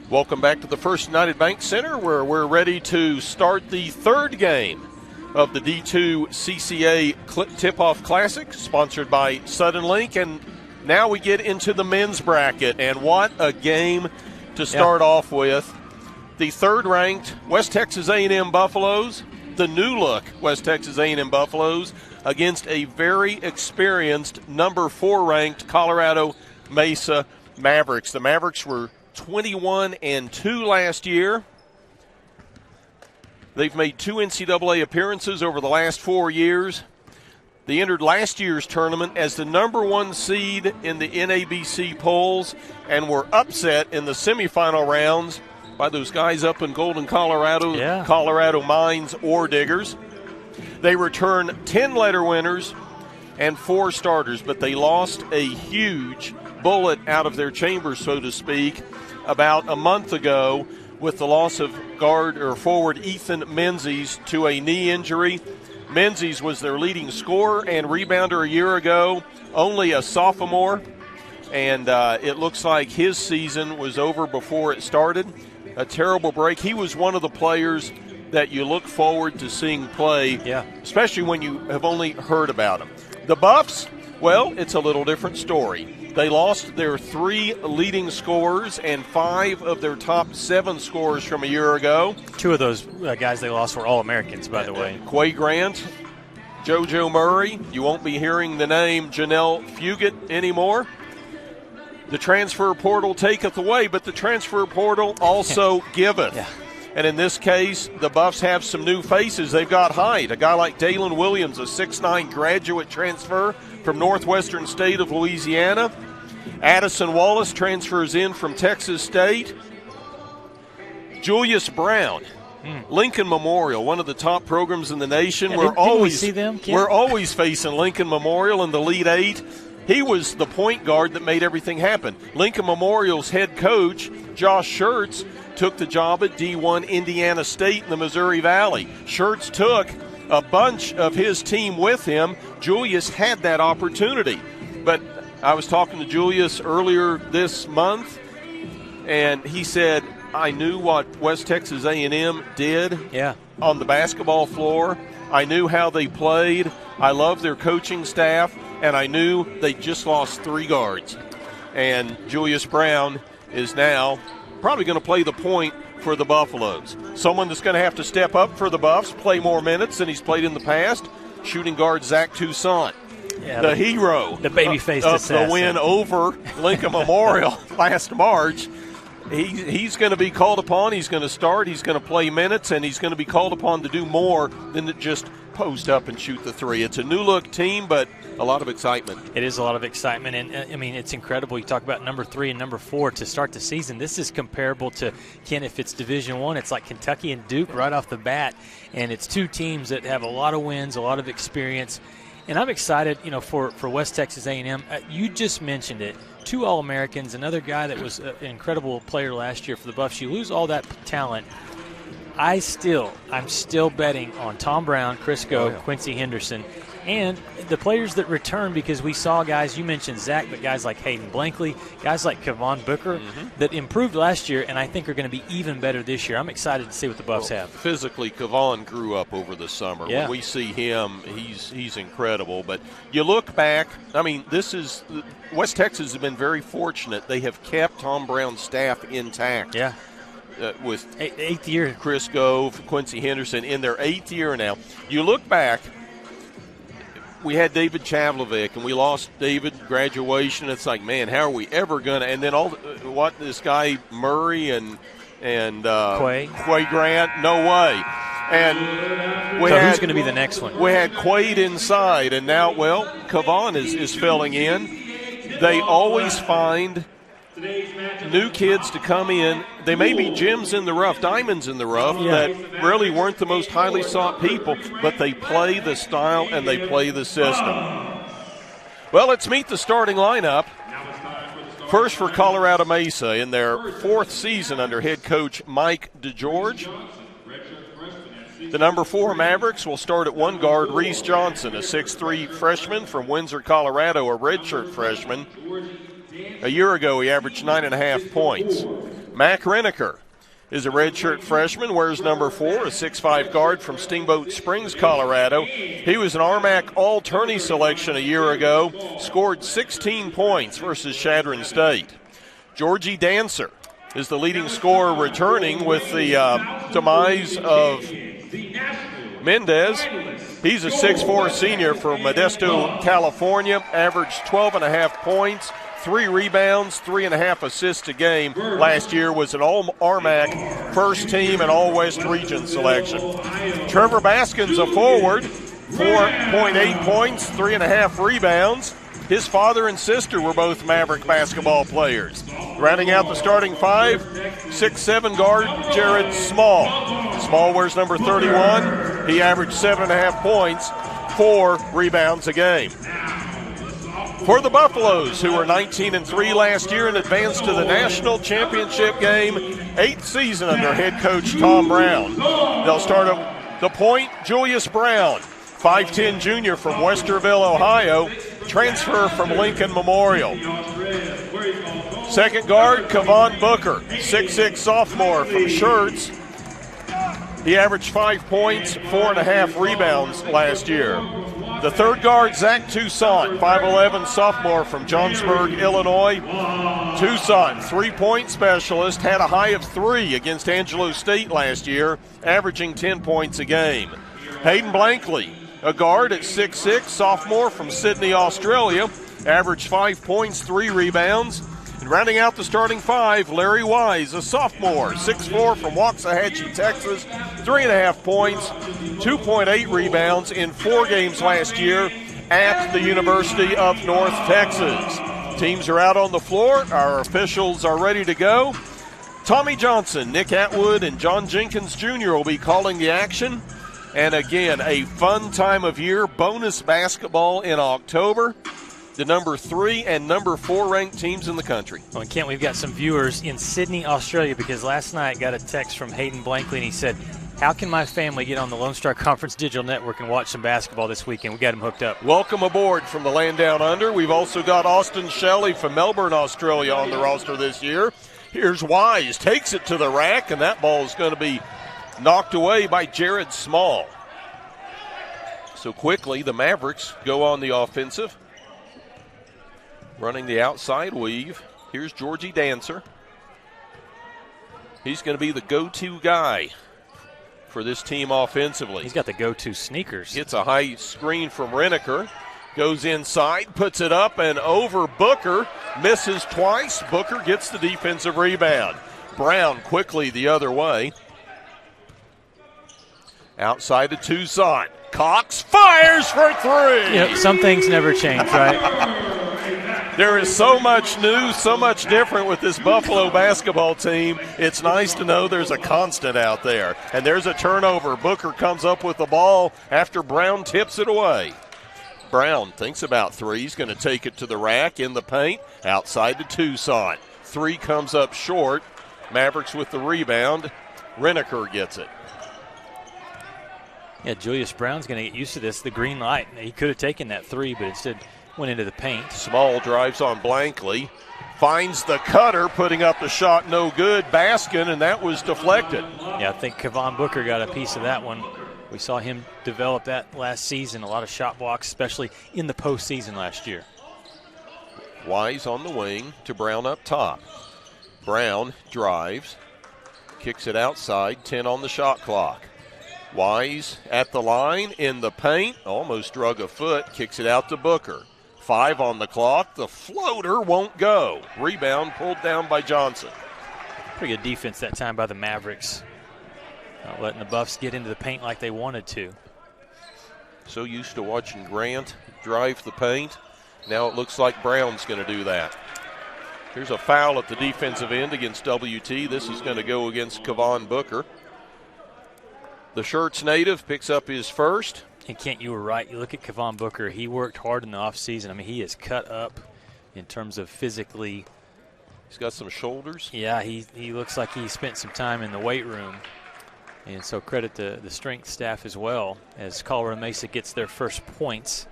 Welcome back to the First United Bank Center, where we're ready to start the third game of the D2CCA Tipoff Classic, sponsored by Sudden Link. And now we get into the men's bracket, and what a game to start off with. The third-ranked West Texas A&M Buffaloes, the new-look West Texas A&M Buffaloes, against a very experienced number 4-ranked Colorado Mesa Mavericks. The Mavericks were 21-2 last year. They've made 2 NCAA appearances over the last 4 years. They entered last year's tournament as the number 1 seed in the NABC polls and were upset in the semifinal rounds by those guys up in Golden, Colorado, Colorado Mines Ore Diggers. They return 10 letter winners and 4 starters, but they lost a huge bullet out of their chamber, so to speak, about a month ago with the loss of guard or forward Ethan Menzies to a knee injury. Menzies was their leading scorer and rebounder a year ago, only a sophomore, and it looks like his season was over before it started. A terrible break. He was one of the players that you look forward to seeing play, especially when you have only heard about him. The Buffs, well, it's a little different story. They lost their 3 leading scorers and 5 of their top 7 scorers from a year ago. 2 of those guys they lost were All-Americans, by the way. Quay Grant, JoJo Murray. You won't be hearing the name Janelle Fugit anymore. The transfer portal taketh away, but the transfer portal also giveth. And in this case, the Buffs have some new faces. They've got height. A guy like Dalen Williams, a 6'9" graduate transfer from Northwestern State of Louisiana. Addison Wallace transfers in from Texas State. Julius Brown, Lincoln Memorial, one of the top programs in the nation. We're always facing Lincoln Memorial in the Elite 8. He was the point guard that made everything happen. Lincoln Memorial's head coach, Josh Schertz, took the job at D1 Indiana State in the Missouri Valley. Schertz took a bunch of his team with him. Julius had that opportunity. But I was talking to Julius earlier this month, and he said, I knew what West Texas A&M did on the basketball floor. I knew how they played. I love their coaching staff, and I knew they just lost 3 guards. And Julius Brown is now probably going to play the point for the Buffaloes. Someone that's going to have to step up for the Buffs, play more minutes than he's played in the past, shooting guard Zach Toussaint. The hero, the babyface of the win over Lincoln Memorial last March. He's going to be called upon. He's going to start. He's going to play minutes, and he's going to be called upon to do more than to just post up and shoot the 3. It's a new-look team, but a lot of excitement. It is a lot of excitement, and, I mean, it's incredible. You talk about number 3 and number 4 to start the season. This is comparable to, Ken, if it's Division I, it's like Kentucky and Duke right off the bat, and it's 2 teams that have a lot of wins, a lot of experience. And I'm excited, for West Texas A&M. You just mentioned it. 2 All-Americans, another guy that was an incredible player last year for the Buffs. You lose all that talent. I'm still betting on Tom Brown, Chris Go, Quincy Henderson, and the players that return, because we saw guys, you mentioned Zach, but guys like Hayden Blankley, guys like Kevon Booker that improved last year and I think are going to be even better this year. I'm excited to see what the Buffs have. Physically, Kevon grew up over the summer. When we see him, he's incredible. But you look back, I mean, West Texas has been very fortunate. They have kept Tom Brown's staff intact. With 8th year. Chris Gove, Quincy Henderson in their 8th year now. You look back, we had David Chavlovic, and we lost David graduation. It's like, man, how are we ever going to? And then this guy Murray and Quay Grant, no way. And who's going to be the next one? We had Quaid inside, and now, Kevon is filling in. They always find new kids to come in. They may be gems in the rough, diamonds in the rough that really weren't the most highly sought people, but they play the style and they play the system. Well, let's meet the starting lineup. First for Colorado Mesa in their 4th season under head coach Mike DeGeorge. The number 4 Mavericks will start at 1 guard Reese Johnson, a 6'3" freshman from Windsor, Colorado, a redshirt freshman. A year ago, he averaged 9.5 points. Mac Reneker is a redshirt freshman, wears number 4, a 6'5" guard from Steamboat Springs, Colorado. He was an RMAC All-Tourney selection a year ago, scored 16 points versus Chadron State. Georgie Dancer is the leading scorer returning with the demise of Mendez. He's a 6'4" senior from Modesto, California, averaged 12.5 points, 3 rebounds, 3.5 assists a game. Last year was an All-RMAC first team and All-West Region selection. Trevor Baskin's a forward, 4.8 points, 3.5 rebounds. His father and sister were both Maverick basketball players. Rounding out the starting 5, 6'7" guard Jared Small. Small wears number 31. He averaged 7.5 points, 4 rebounds a game. For the Buffaloes, who were 19-3 last year and advanced to the national championship game, 8th season under head coach Tom Brown. They'll start at the point, Julius Brown, 5'10" junior from Westerville, Ohio, transfer from Lincoln Memorial. Second guard, Kevon Booker, 6'6" sophomore from Schertz. He averaged 5 points, 4.5 rebounds last year. The third guard, Zach Toussaint, 5'11" sophomore from Johnsburg, Illinois. Toussaint, 3-point specialist, had a high of 3 against Angelo State last year, averaging 10 points a game. Hayden Blankley, a guard at 6'6", sophomore from Sydney, Australia, averaged 5 points, 3 rebounds. And rounding out the starting 5, Larry Wise, a sophomore, 6'4", from Waxahachie, Texas, 3.5 points, 2.8 rebounds in 4 games last year at the University of North Texas. Teams are out on the floor. Our officials are ready to go. Tommy Johnson, Nick Atwood, and John Jenkins Jr. will be calling the action. And again, a fun time of year, bonus basketball in October. The number 3 and number 4 ranked teams in the country. Well, and Kent, we've got some viewers in Sydney, Australia, because last night got a text from Hayden Blankley, and he said, how can my family get on the Lone Star Conference Digital Network and watch some basketball this weekend? We got him hooked up. Welcome aboard from the land down under. We've also got Austin Shelley from Melbourne, Australia on the roster this year. Here's Wise, takes it to the rack, and that ball is going to be knocked away by Jared Small. So quickly, the Mavericks go on the offensive. Running the outside weave. Here's Georgie Dancer. He's going to be the go-to guy for this team offensively. He's got the go-to sneakers. Gets a high screen from Reneker. Goes inside, puts it up and over Booker. Misses twice. Booker gets the defensive rebound. Brown quickly the other way. Outside to Toussaint. Cox fires for 3. You know, some things never change, right? There is so much new, so much different with this Buffalo basketball team. It's nice to know there's a constant out there. And there's a turnover. Booker comes up with the ball after Brown tips it away. Brown thinks about 3. He's going to take it to the rack in the paint. Outside to Toussaint. 3 comes up short. Mavericks with the rebound. Reneker gets it. Yeah, Julius Brown's going to get used to this. The green light. He could have taken that 3, but instead went into the paint. Small drives on Blankley. Finds the cutter, putting up the shot no good. Baskin, and that was deflected. Yeah, I think Kevon Booker got a piece of that one. We saw him develop that last season. A lot of shot blocks, especially in the postseason last year. Wise on the wing to Brown up top. Brown drives. Kicks it outside. 10 on the shot clock. Wise at the line in the paint. Almost drug a foot. Kicks it out to Booker. 5 on the clock. The floater won't go. Rebound pulled down by Johnson. Pretty good defense that time by the Mavericks. Not letting the Buffs get into the paint like they wanted to. So used to watching Grant drive the paint. Now it looks like Brown's going to do that. Here's a foul at the defensive end against WT. This is going to go against Kevon Booker. The Schertz native picks up his first. And Kent, you were right. You look at Kevon Booker. He worked hard in the offseason. I mean, he is cut up in terms of physically. He's got some shoulders. Yeah, he looks like he spent some time in the weight room. And so credit the strength staff as well, as Colorado Mesa gets their first points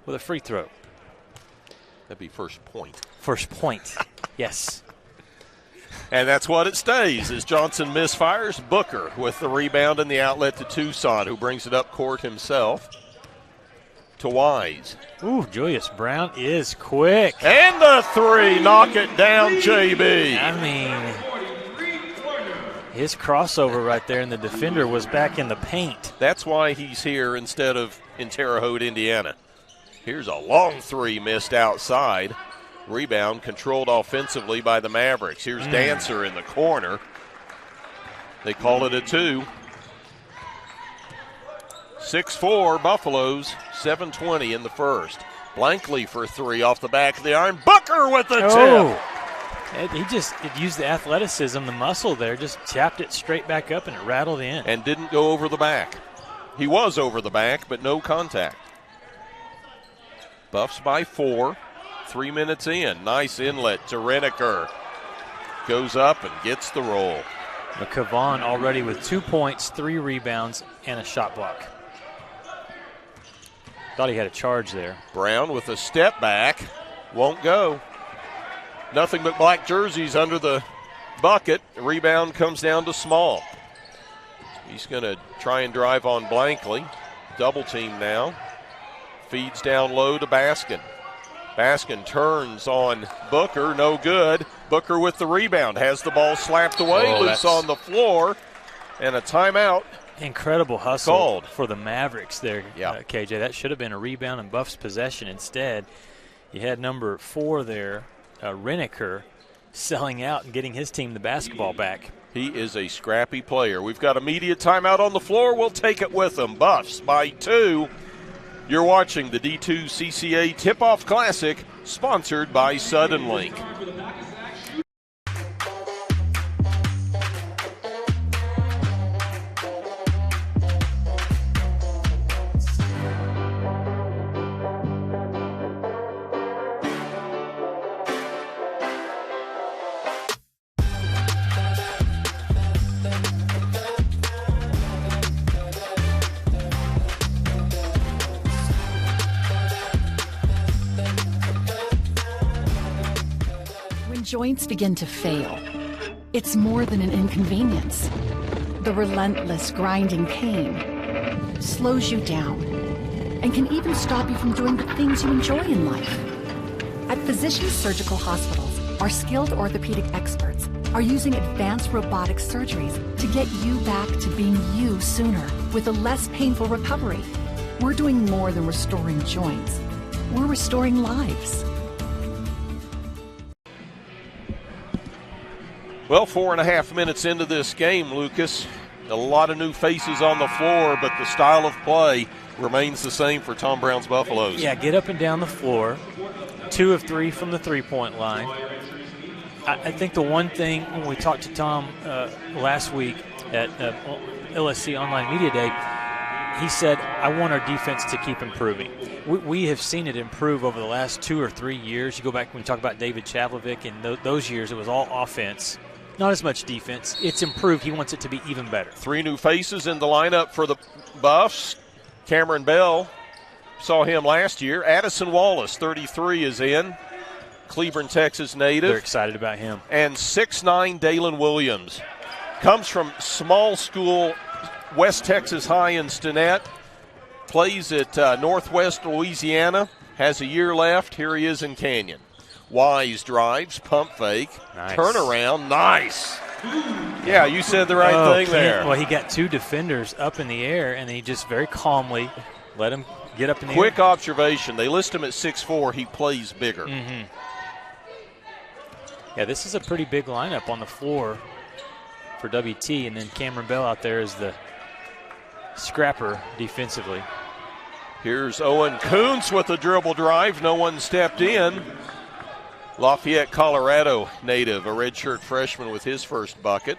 with a free throw. That'd be first point. First point, yes. And that's what it stays as Johnson misfires. Booker with the rebound and the outlet to Tucson, who brings it up court himself to Wise. Ooh, Julius Brown is quick. And the three, knock it down, JB. I mean, his crossover right there, and the defender was back in the paint. That's why he's here instead of in Terre Haute, Indiana. Here's a long three missed outside. Rebound controlled offensively by the Mavericks. Here's Dancer in the corner. They call it a 2. 6-4 Buffaloes, 7:20 in the first. Blankley for 3 off the back of the iron. Booker with the tip. He just used the athleticism, the muscle there, just tapped it straight back up and it rattled in. And didn't go over the back. He was over the back, but no contact. Buffs by 4. 3 minutes in. Nice inlet to Reneker. Goes up and gets the roll. McCavon already with 2 points, 3 rebounds, and a shot block. Thought he had a charge there. Brown with a step back. Won't go. Nothing but black jerseys under the bucket. The rebound comes down to Small. He's going to try and drive on Blankley. Double team now. Feeds down low to Baskin. Baskin turns on Booker, no good. Booker with the rebound, has the ball slapped away, loose on the floor, and a timeout. Incredible hustle called for the Mavericks there, KJ. That should have been a rebound and Buff's possession. Instead, you had number 4 there, Reneker, selling out and getting his team the basketball back. He is a scrappy player. We've got immediate timeout on the floor. We'll take it with them. Buffs by 2. You're watching the D2CCA Tipoff Classic, sponsored by Sudden Link. Joints begin to fail. It's more than an inconvenience. The relentless grinding pain slows you down and can even stop you from doing the things you enjoy in life. At Physicians Surgical Hospitals, our skilled orthopedic experts are using advanced robotic surgeries to get you back to being you sooner with a less painful recovery. We're doing more than restoring joints. We're restoring lives. Well, 4.5 minutes into this game, Lucas. A lot of new faces on the floor, but the style of play remains the same for Tom Brown's Buffaloes. Yeah, get up and down the floor. 2 of 3 from the three-point line. I think the one thing, when we talked to Tom last week at LSC Online Media Day, he said, I want our defense to keep improving. We have seen it improve over the last 2 or 3 years. You go back when we talk about David Chavlovic, and those years it was all offense. Not as much defense. It's improved. He wants it to be even better. 3 new faces in the lineup for the Buffs. Cameron Bell, saw him last year. Addison Wallace, 33, is in. Cleburne, Texas native. They're excited about him. And 6'9" Dalen Williams. Comes from small school West Texas High in Stinnett. Plays at Northwest Louisiana. Has a year left. Here he is in Canyon. Wise drives, pump fake, nice. Turnaround, nice. Yeah, you said the right thing there. Well, he got 2 defenders up in the air, and he just very calmly let him get up in the air. Quick observation, they list him at 6'4", he plays bigger. Mm-hmm. Yeah, this is a pretty big lineup on the floor for WT, and then Cameron Bell out there is the scrapper defensively. Here's Owen Kuntz with a dribble drive. No one stepped in. Lafayette, Colorado native, a redshirt freshman with his first bucket.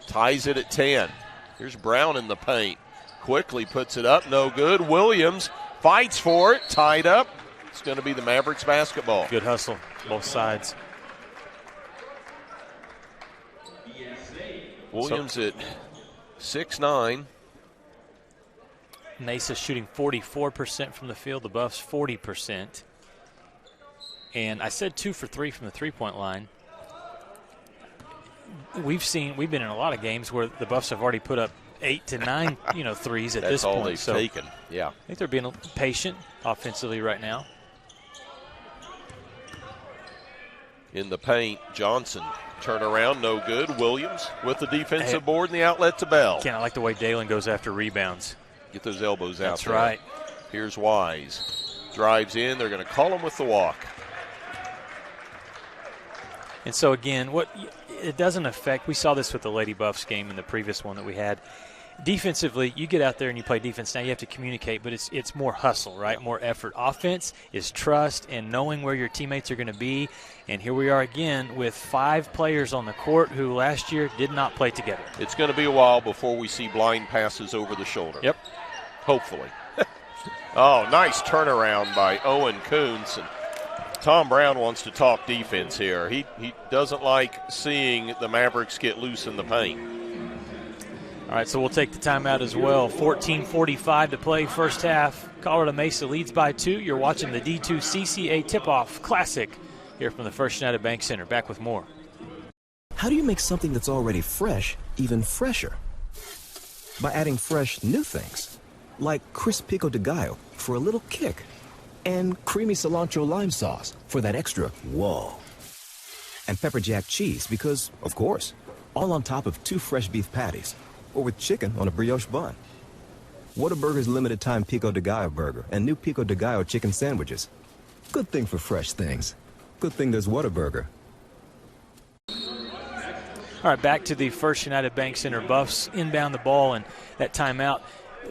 Ties it at 10. Here's Brown in the paint. Quickly puts it up, no good. Williams fights for it, tied up. It's going to be the Mavericks basketball. Good hustle, both sides. Williams at 6'9". Mesa shooting 44% from the field, the Buffs 40%. And I said 2 for 3 from the three-point line. we've been in a lot of games where the Buffs have already put up 8 to 9, threes at this point. That's all they've taken. Yeah. I think they're being patient offensively right now. In the paint, Johnson. Turnaround, no good. Williams with the defensive board and the outlet to Bell. I like the way Dalen goes after rebounds. Get those elbows out. That's right. Here's Wise. Drives in. They're going to call him with the walk. And so, again, it doesn't affect – we saw this with the Lady Buffs game in the previous one that we had. Defensively, you get out there and you play defense. Now you have to communicate, but it's more hustle, right, more effort. Offense is trust and knowing where your teammates are going to be. And here we are again with 5 players on the court who last year did not play together. It's going to be a while before we see blind passes over the shoulder. Yep. Hopefully. Oh, nice turnaround by Owen Kuntz. And Tom Brown wants to talk defense here. He doesn't like seeing the Mavericks get loose in the paint. All right, so we'll take the timeout as well. 14:45 to play first half. Colorado Mesa leads by 2. You're watching the D2CCA Tipoff Classic here from the First United Bank Center. Back with more. How do you make something that's already fresh even fresher? By adding fresh new things, like crisp pico de gallo for a little kick, and creamy cilantro lime sauce for that extra whoa. And pepper jack cheese because, of course, all on top of 2 fresh beef patties, or with chicken on a brioche bun. Whataburger's limited time pico de gallo burger and new pico de gallo chicken sandwiches. Good thing for fresh things. Good thing there's Whataburger. All right, back to the First United Bank Center. Buffs inbound the ball, and that timeout.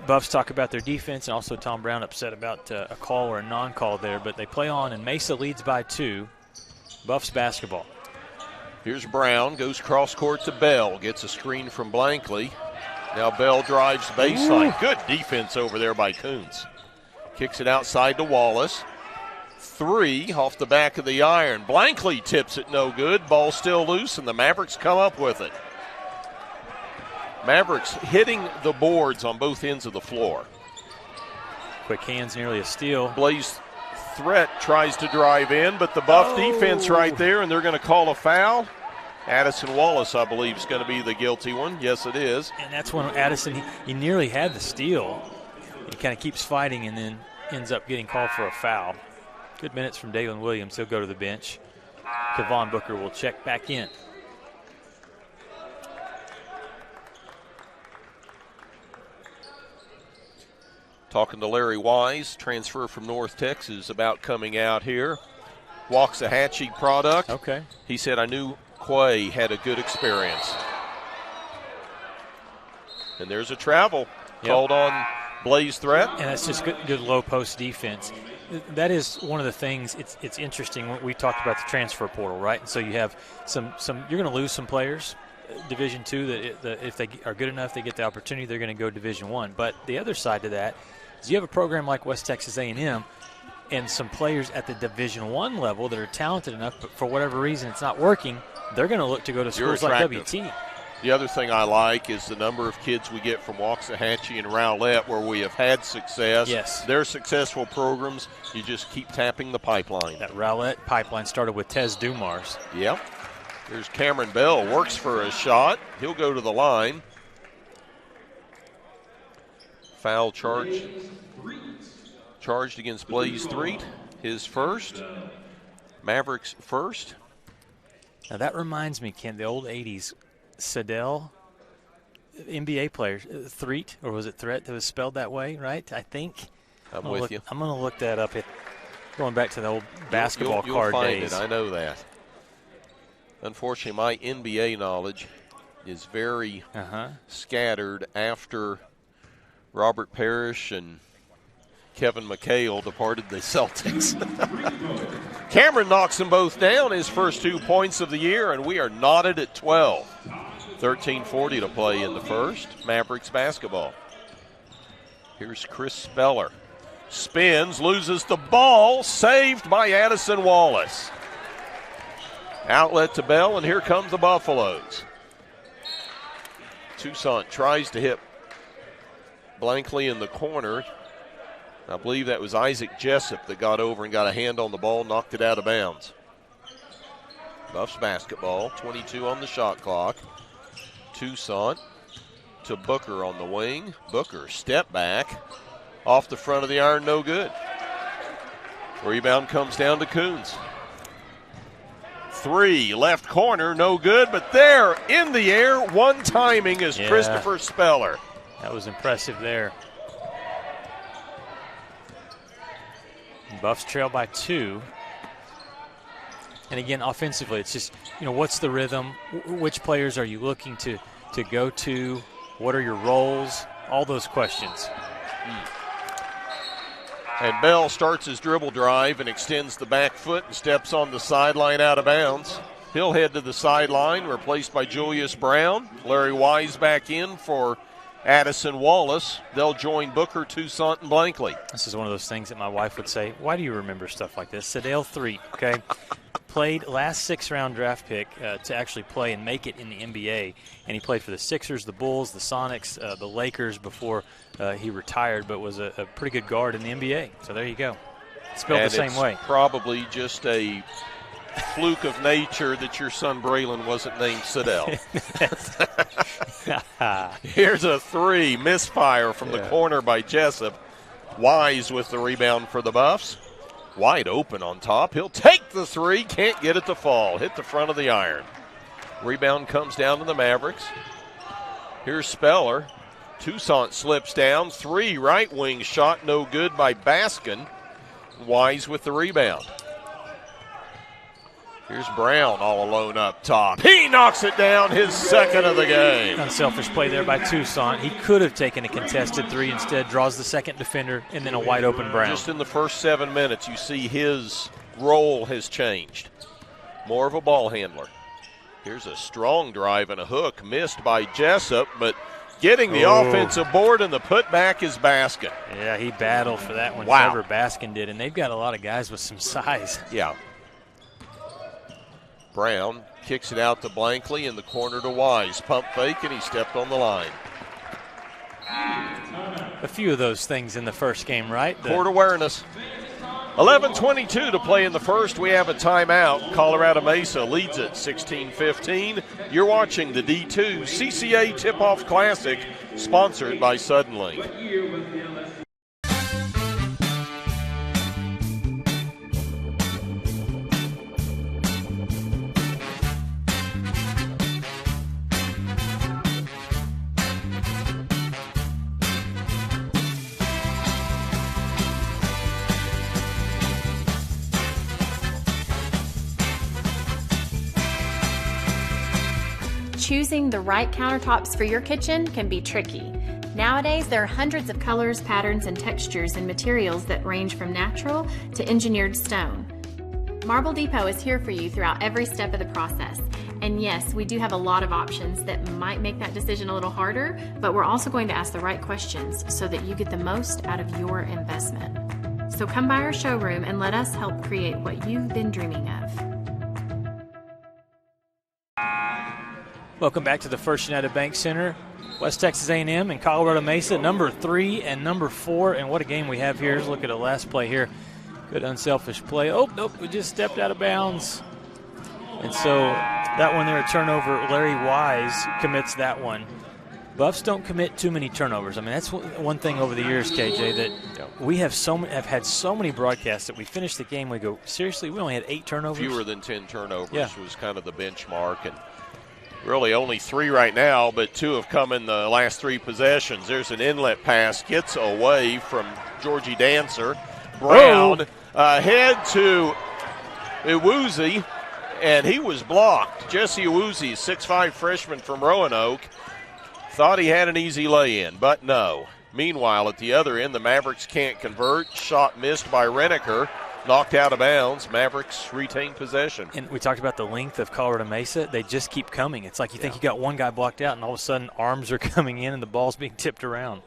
Buffs talk about their defense, and also Tom Brown upset about a call or a non-call there, but they play on, and Mesa leads by 2. Buffs basketball. Here's Brown, goes cross-court to Bell, gets a screen from Blankley. Now Bell drives baseline. Good defense over there by Kuntz. Kicks it outside to Wallace. 3 off the back of the iron. Blankley tips it no good. Ball still loose, and the Mavericks come up with it. Mavericks hitting the boards on both ends of the floor. Quick hands, nearly a steal. Blaze Threat tries to drive in, but the Buff defense right there, and they're going to call a foul. Addison Wallace, I believe, is going to be the guilty one. Yes, it is. And that's when Addison, he nearly had the steal. He kind of keeps fighting and then ends up getting called for a foul. Good minutes from Dalen Williams. He'll go to the bench. Kevon Booker will check back in. Talking to Larry Wise, transfer from North Texas, about coming out here. Waxahachie product. Okay. He said, I knew Quay had a good experience. And there's a travel called on Blaze Threat. And that's just good low post defense. That is one of the things. It's interesting. We talked about the transfer portal, right? And so you have some. You're going to lose some players, Division II. That if they are good enough, they get the opportunity. They're going to go Division I. But the other side to that is you have a program like West Texas A&M, and some players at the Division I level that are talented enough, but for whatever reason it's not working. They're going to look to go to schools like WT. The other thing I like is the number of kids we get from Waxahachie and Rowlett where we have had success. Yes. They're successful programs. You just keep tapping the pipeline. That Rowlett pipeline started with Tez Dumars. Yep. There's Cameron Bell, works for a shot. He'll go to the line. Foul charged against Blaze Threat, his first. Mavericks first. Now that reminds me, Ken, the old 80s. Sedell, NBA player, Threat, or was it Threat that was spelled that way, right? I think. I'm with you. I'm going to look that up. Going back to the old basketball you'll card find days. It. I know that. Unfortunately, my NBA knowledge is very scattered after Robert Parrish and Kevin McHale departed the Celtics. Cameron knocks them both down, his first 2 points of the year, and we are knotted at 12. 13:40 to play in the first. Mavericks basketball. Here's Chris Speller. Spins, loses the ball, saved by Addison Wallace. Outlet to Bell, and here comes the Buffaloes. Toussaint tries to hit Blankley in the corner. I believe that was Isaac Jessup that got over and got a hand on the ball, knocked it out of bounds. Buffs basketball, 22 on the shot clock. Toussaint to Booker on the wing. Booker, step back. Off the front of the iron, no good. Rebound comes down to Coons. 3, left corner, no good, but there, in the air, one timing is Christopher Speller. That was impressive there. Buffs trail by 2. And again, offensively, it's just, what's the rhythm? Which players are you looking to go to? What are your roles? All those questions. And Bell starts his dribble drive and extends the back foot and steps on the sideline out of bounds. He'll head to the sideline, replaced by Julius Brown. Larry Wise back in for Addison Wallace. They'll join Booker, Toussaint, and Blankley. This is one of those things that my wife would say, why do you remember stuff like this? Sedale 3, okay? Played last 6th-round draft pick to actually play and make it in the NBA. And he played for the Sixers, the Bulls, the Sonics, the Lakers before he retired, but was a pretty good guard in the NBA. So there you go. Spelled the same way. Probably just a fluke of nature that your son Braylon wasn't named Sedale. Here's a 3, misfire from the corner by Jessup. Wise with the rebound for the Buffs. Wide open on top. He'll take the 3, can't get it to fall. Hit the front of the iron. Rebound comes down to the Mavericks. Here's Speller. Toussaint slips down. 3, right wing shot, no good by Baskin. Wise with the rebound. Here's Brown all alone up top. He knocks it down, his second of the game. Unselfish play there by Toussaint. He could have taken a contested 3, instead draws the second defender, and then a wide open Brown. Just in the first 7 minutes, you see his role has changed. More of a ball handler. Here's a strong drive and a hook, missed by Jessup, but getting the offensive board and the putback is Baskin. Yeah, he battled for that one. Trevor Baskin did, and they've got a lot of guys with some size. Yeah. Brown kicks it out to Blankley in the corner to Wise. Pump fake, and he stepped on the line. A few of those things in the first game, right? Court awareness. 11:22 to play in the first. We have a timeout. Colorado Mesa leads it 16-15. You're watching the D2CCA Tipoff Classic, sponsored by Suddenlink. Choosing the right countertops for your kitchen can be tricky. Nowadays, there are hundreds of colors, patterns, and textures and materials that range from natural to engineered stone. Marble Depot is here for you throughout every step of the process. And yes, we do have a lot of options that might make that decision a little harder, but we're also going to ask the right questions so that you get the most out of your investment. So come by our showroom and let us help create what you've been dreaming of. Welcome back to the First United Bank Center. West Texas A&M and Colorado Mesa, number 3 and number 4. And what a game we have here. Let's look at the last play here. Good unselfish play. Oh, nope, we just stepped out of bounds. And so that one there, a turnover. Larry Wise commits that one. Buffs don't commit too many turnovers. I mean, that's one thing over the years, KJ, that we have had so many broadcasts that we finish the game, we go, seriously, we only had 8 turnovers? Fewer than 10 turnovers was kind of the benchmark. And really only 3 right now, but 2 have come in the last 3 possessions. There's an inlet pass, gets away from Georgie Dancer. Brown ahead to Iwuzi, and he was blocked. Jesse Iwuzi, 6'5" freshman from Roanoke, thought he had an easy lay-in, but no. Meanwhile, at the other end, the Mavericks can't convert. Shot missed by Reneker. Knocked out of bounds. Mavericks retain possession. And we talked about the length of Colorado Mesa. They just keep coming. It's like you think you got one guy blocked out, and all of a sudden arms are coming in and the ball's being tipped around.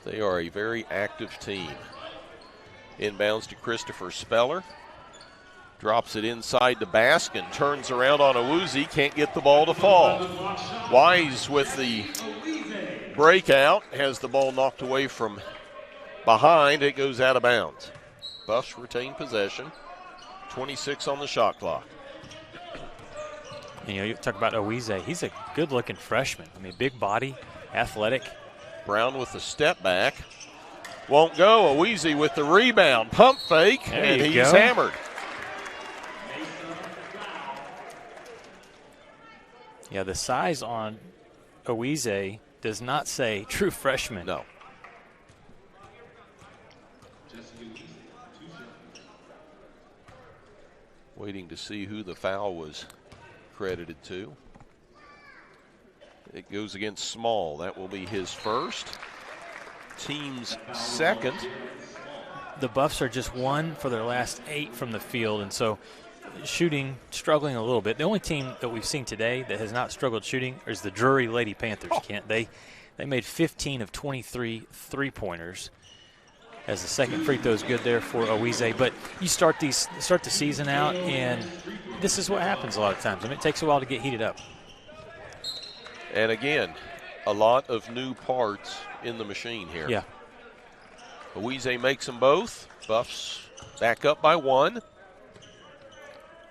They are a very active team. Inbounds to Christopher Speller. Drops it inside to Baskin. Turns around on Iwuzi. Can't get the ball to fall. Wise with the breakout. Has the ball knocked away from behind. It goes out of bounds. Buffs retain possession. 26 on the shot clock. You know, you talk about Owize. He's a good-looking freshman. I mean, big body, athletic. Brown with the step back. Won't go. Owize with the rebound. Pump fake, and he's hammered. Yeah, the size on Owize does not say true freshman. No. Waiting to see who the foul was credited to. It goes against Small. That will be his first. Team's second. The Buffs are just 1 for their last 8 from the field, and so shooting struggling a little bit. The only team that we've seen today that has not struggled shooting is the Drury Lady Panthers. Kent, they made 15 of 23 three-pointers. As the second free throw is good there for Owize. But you start the season out, and this is what happens a lot of times. I mean, it takes a while to get heated up. And again, a lot of new parts in the machine here. Yeah. Owize makes them both. Buffs back up by 1.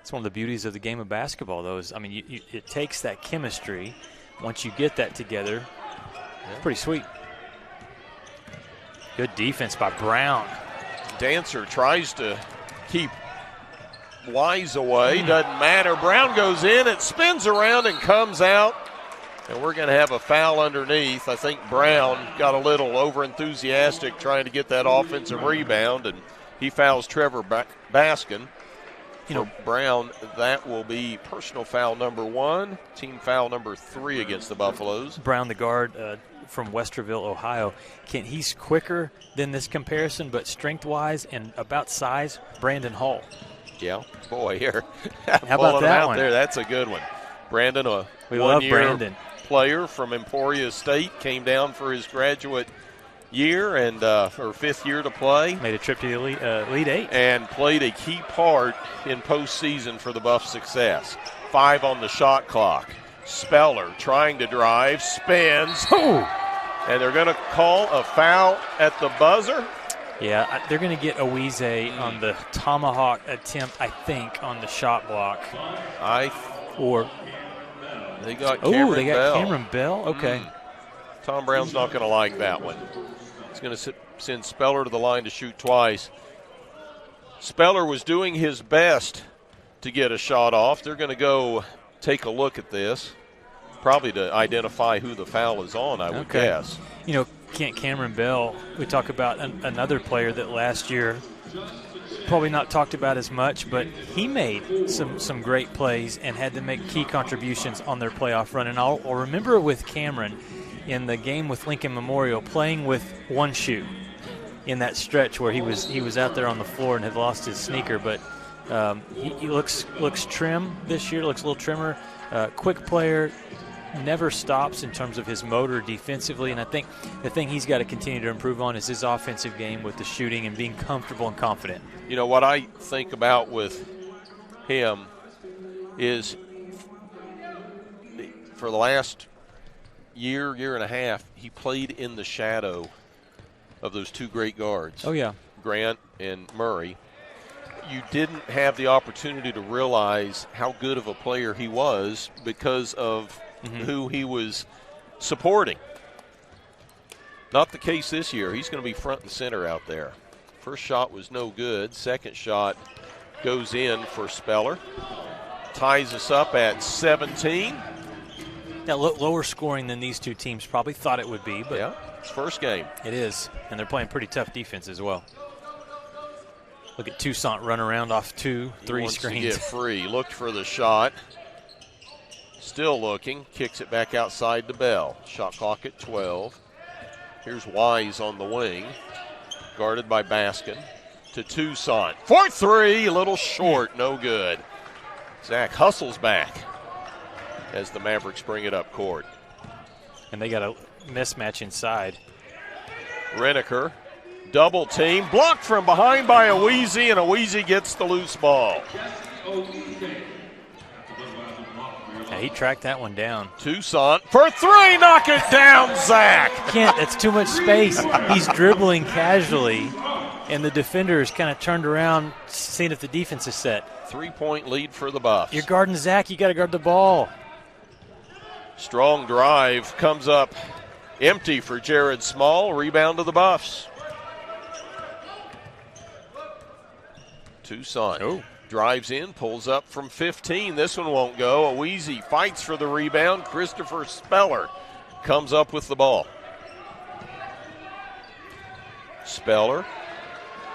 It's one of the beauties of the game of basketball, though. I mean, it takes that chemistry. Once you get that together, it's pretty sweet. Good defense by Brown. Dancer tries to keep Wise away. Doesn't matter. Brown goes in. It spins around and comes out. And we're going to have a foul underneath. I think Brown got a little overenthusiastic trying to get that offensive rebound, and he fouls Trevor Baskin. You know, Brown, that will be personal foul number 1, team foul number 3 against the Buffaloes. Brown, the guard from Westerville, Ohio. He's quicker than this comparison, but strength-wise and about size, Brandon Hall. Yeah, boy, here. How about that one? There, that's a good one. Brandon, a one-year player from Emporia State, came down for his graduate year and or 5th year to play. Made a trip to the Elite 8. And played a key part in postseason for the Buffs' success. 5 on the shot clock. Speller trying to drive, spins. And they're going to call a foul at the buzzer. Yeah, they're going to get Owize on the tomahawk attempt, I think, on the shot block. They got Cameron Bell. Cameron Bell? Okay. Tom Brown's not going to like that one. He's going to send Speller to the line to shoot twice. Speller was doing his best to get a shot off. They're going to go take a look at this, probably to identify who the foul is on, I would guess. You know, Cameron Bell, we talk about another player that last year probably not talked about as much, but he made some great plays and had to make key contributions on their playoff run. And I'll remember with Cameron in the game with Lincoln Memorial playing with one shoe in that stretch where he was out there on the floor and had lost his sneaker. But he looks trim this year, looks a little trimmer, quick player, never stops in terms of his motor defensively. And I think the thing he's got to continue to improve on is his offensive game with the shooting and being comfortable and confident. You know, what I think about with him is for the last year and a half, he played in the shadow of those two great guards. Oh, yeah. Grant and Murray. You didn't have the opportunity to realize how good of a player he was because of who he was supporting. Not the case this year. He's going to be front and center out there. First shot was no good. Second shot goes in for Speller. Ties us up at 17. Now, lower scoring than these two teams probably thought it would be. But yeah, it's first game. It is, and they're playing pretty tough defense as well. Look at Toussaint run around off 2-3 screens. To get free. Looked for the shot. Still looking. Kicks it back outside to Bell. Shot clock at 12. Here's Wise on the wing. Guarded by Baskin. To Toussaint. For 3. A little short. No good. Zach hustles back as the Mavericks bring it up court. And they got a mismatch inside. Reneker. Double team. Blocked from behind by Owize, and Owize gets the loose ball. Yeah, he tracked that one down. Toussaint for 3. Knock it down, Zach. Kent, that's too much space. He's dribbling casually, and the defenders kind of turned around, seeing if the defense is set. 3-point lead for the Buffs. You're guarding Zach. You got to guard the ball. Strong drive comes up empty for Jared Small. Rebound to the Buffs. Tucson drives in, pulls up from 15. This one won't go. Aweezy fights for the rebound. Christopher Speller comes up with the ball. Speller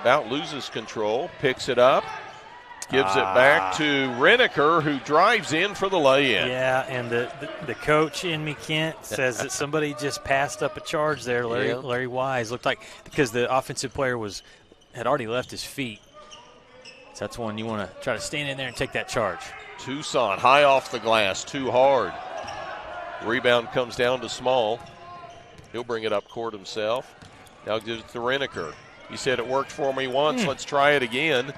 about loses control, picks it up, gives it back to Reneker, who drives in for the lay-in. Yeah, and the coach in me, Kent, says that somebody just passed up a charge there. Larry Wise looked like, because the offensive player had already left his feet. So that's one you want to try to stand in there and take that charge. Tucson high off the glass, too hard. Rebound comes down to Small. He'll bring it up court himself. Now gives it to Reneker. He said it worked for me once. Let's try it again.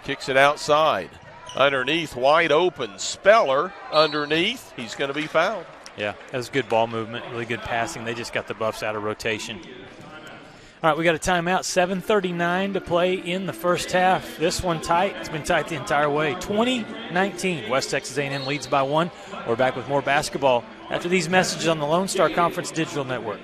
Kicks it outside. Underneath, wide open. Speller underneath. He's going to be fouled. Yeah, that was good ball movement, really good passing. They just got the Buffs out of rotation. All right, we got a timeout. 7:39 to play in the first half. This one tight. It's been tight the entire way. 20-19. West Texas A&M leads by 1. We're back with more basketball after these messages on the Lone Star Conference Digital Network.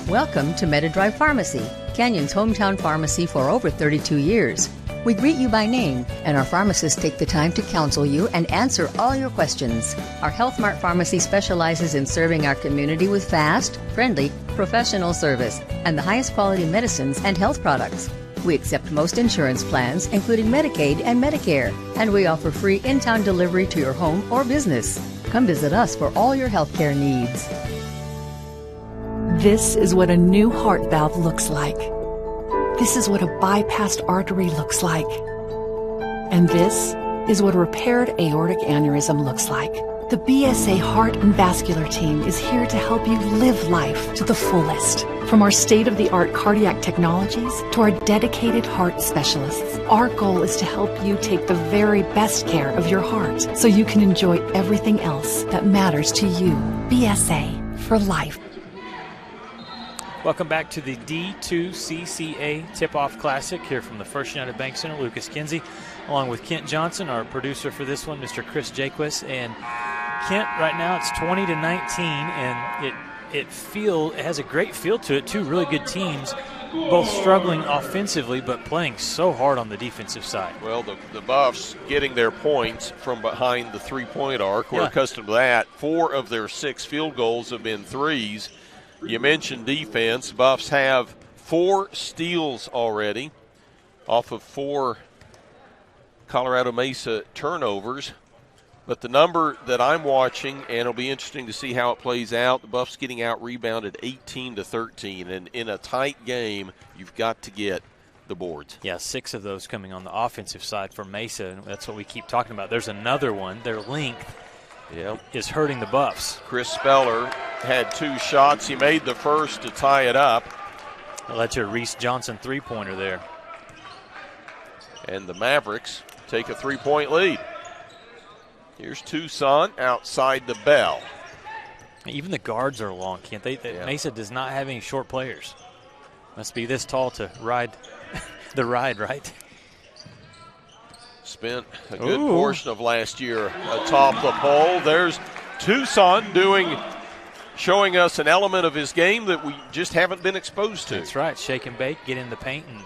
Welcome to MetaDrive Pharmacy, Canyon's hometown pharmacy for over 32 years. We greet you by name, and our pharmacists take the time to counsel you and answer all your questions. Our Health Mart Pharmacy specializes in serving our community with fast, friendly, professional service and the highest quality medicines and health products. We accept most insurance plans, including Medicaid and Medicare, and we offer free in-town delivery to your home or business. Come visit us for all your healthcare needs. This is what a new heart valve looks like. This is what a bypassed artery looks like. And this is what a repaired aortic aneurysm looks like. The BSA Heart and Vascular team is here to help you live life to the fullest. From our state-of-the-art cardiac technologies to our dedicated heart specialists, our goal is to help you take the very best care of your heart so you can enjoy everything else that matters to you. BSA for life. Welcome back to the D2CCA Tipoff Classic here from the First United Bank Center. Lucas Kinsey, along with Kent Johnson, our producer for this one, Mr. Chris Jaquist. And Kent, right now it's 20-19, and it has a great feel to it. Two really good teams, both struggling offensively, but playing so hard on the defensive side. Well, the Buffs getting their points from behind the three-point arc. We're accustomed to that. 4 of their 6 field goals have been threes. You mentioned defense. Buffs have 4 steals already off of 4 Colorado Mesa turnovers. But the number that I'm watching, and it'll be interesting to see how it plays out, the Buffs getting out-rebounded 18-13. And in a tight game, you've got to get the boards. Yeah, 6 of those coming on the offensive side for Mesa. And that's what we keep talking about. There's another one. Their length is hurting the Buffs. Chris Speller had 2 shots. He made the first to tie it up. That's your Reese Johnson three-pointer there. And the Mavericks take a 3-point lead. Here's Tucson outside the bell. Even the guards are long, Kent. Mesa does not have any short players. Must be this tall to ride the ride, right? Spent a good portion of last year atop the pole. There's Tucson showing us an element of his game that we just haven't been exposed to. That's right. Shake and bake, get in the paint, and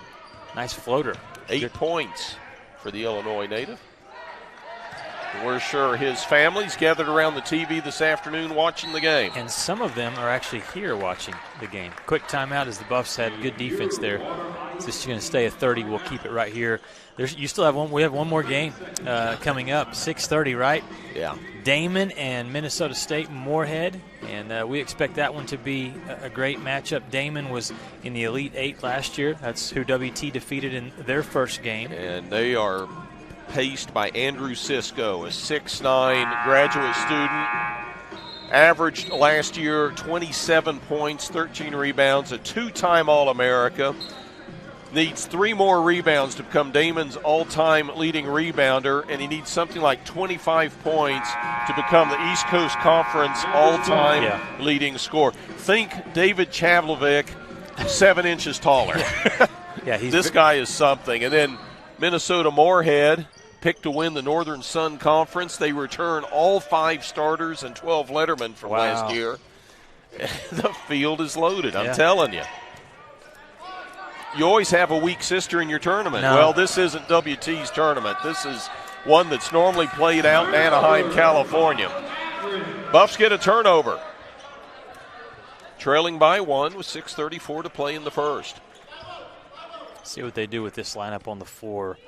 nice floater. 8 points for the Illinois native. We're sure his family's gathered around the TV this afternoon watching the game. And some of them are actually here watching the game. Quick timeout as the Buffs had good defense there. It's just going to stay at 30. We'll keep it right here. You still have one. We have one more game coming up, 6:30, right? Yeah. Damon and Minnesota State Moorhead, and we expect that one to be a great matchup. Damon was in the Elite 8 last year. That's who WT defeated in their first game. And they are paced by Andrew Sisko, a 6'9" graduate student. Averaged last year 27 points, 13 rebounds, a 2-time All-America. Needs 3 more rebounds to become Damon's all-time leading rebounder, and he needs something like 25 points to become the East Coast Conference all-time leading scorer. Think David Chavlovic 7 inches taller. Yeah, this guy is something. And then Minnesota Moorhead picked to win the Northern Sun Conference. They return all 5 starters and 12 lettermen from last year. The field is loaded, I'm telling you. You always have a weak sister in your tournament. No. Well, this isn't WT's tournament. This is one that's normally played out in Anaheim, California. Buffs get a turnover. Trailing by 1 with 6:34 to play in the first. See what they do with this lineup on the floor.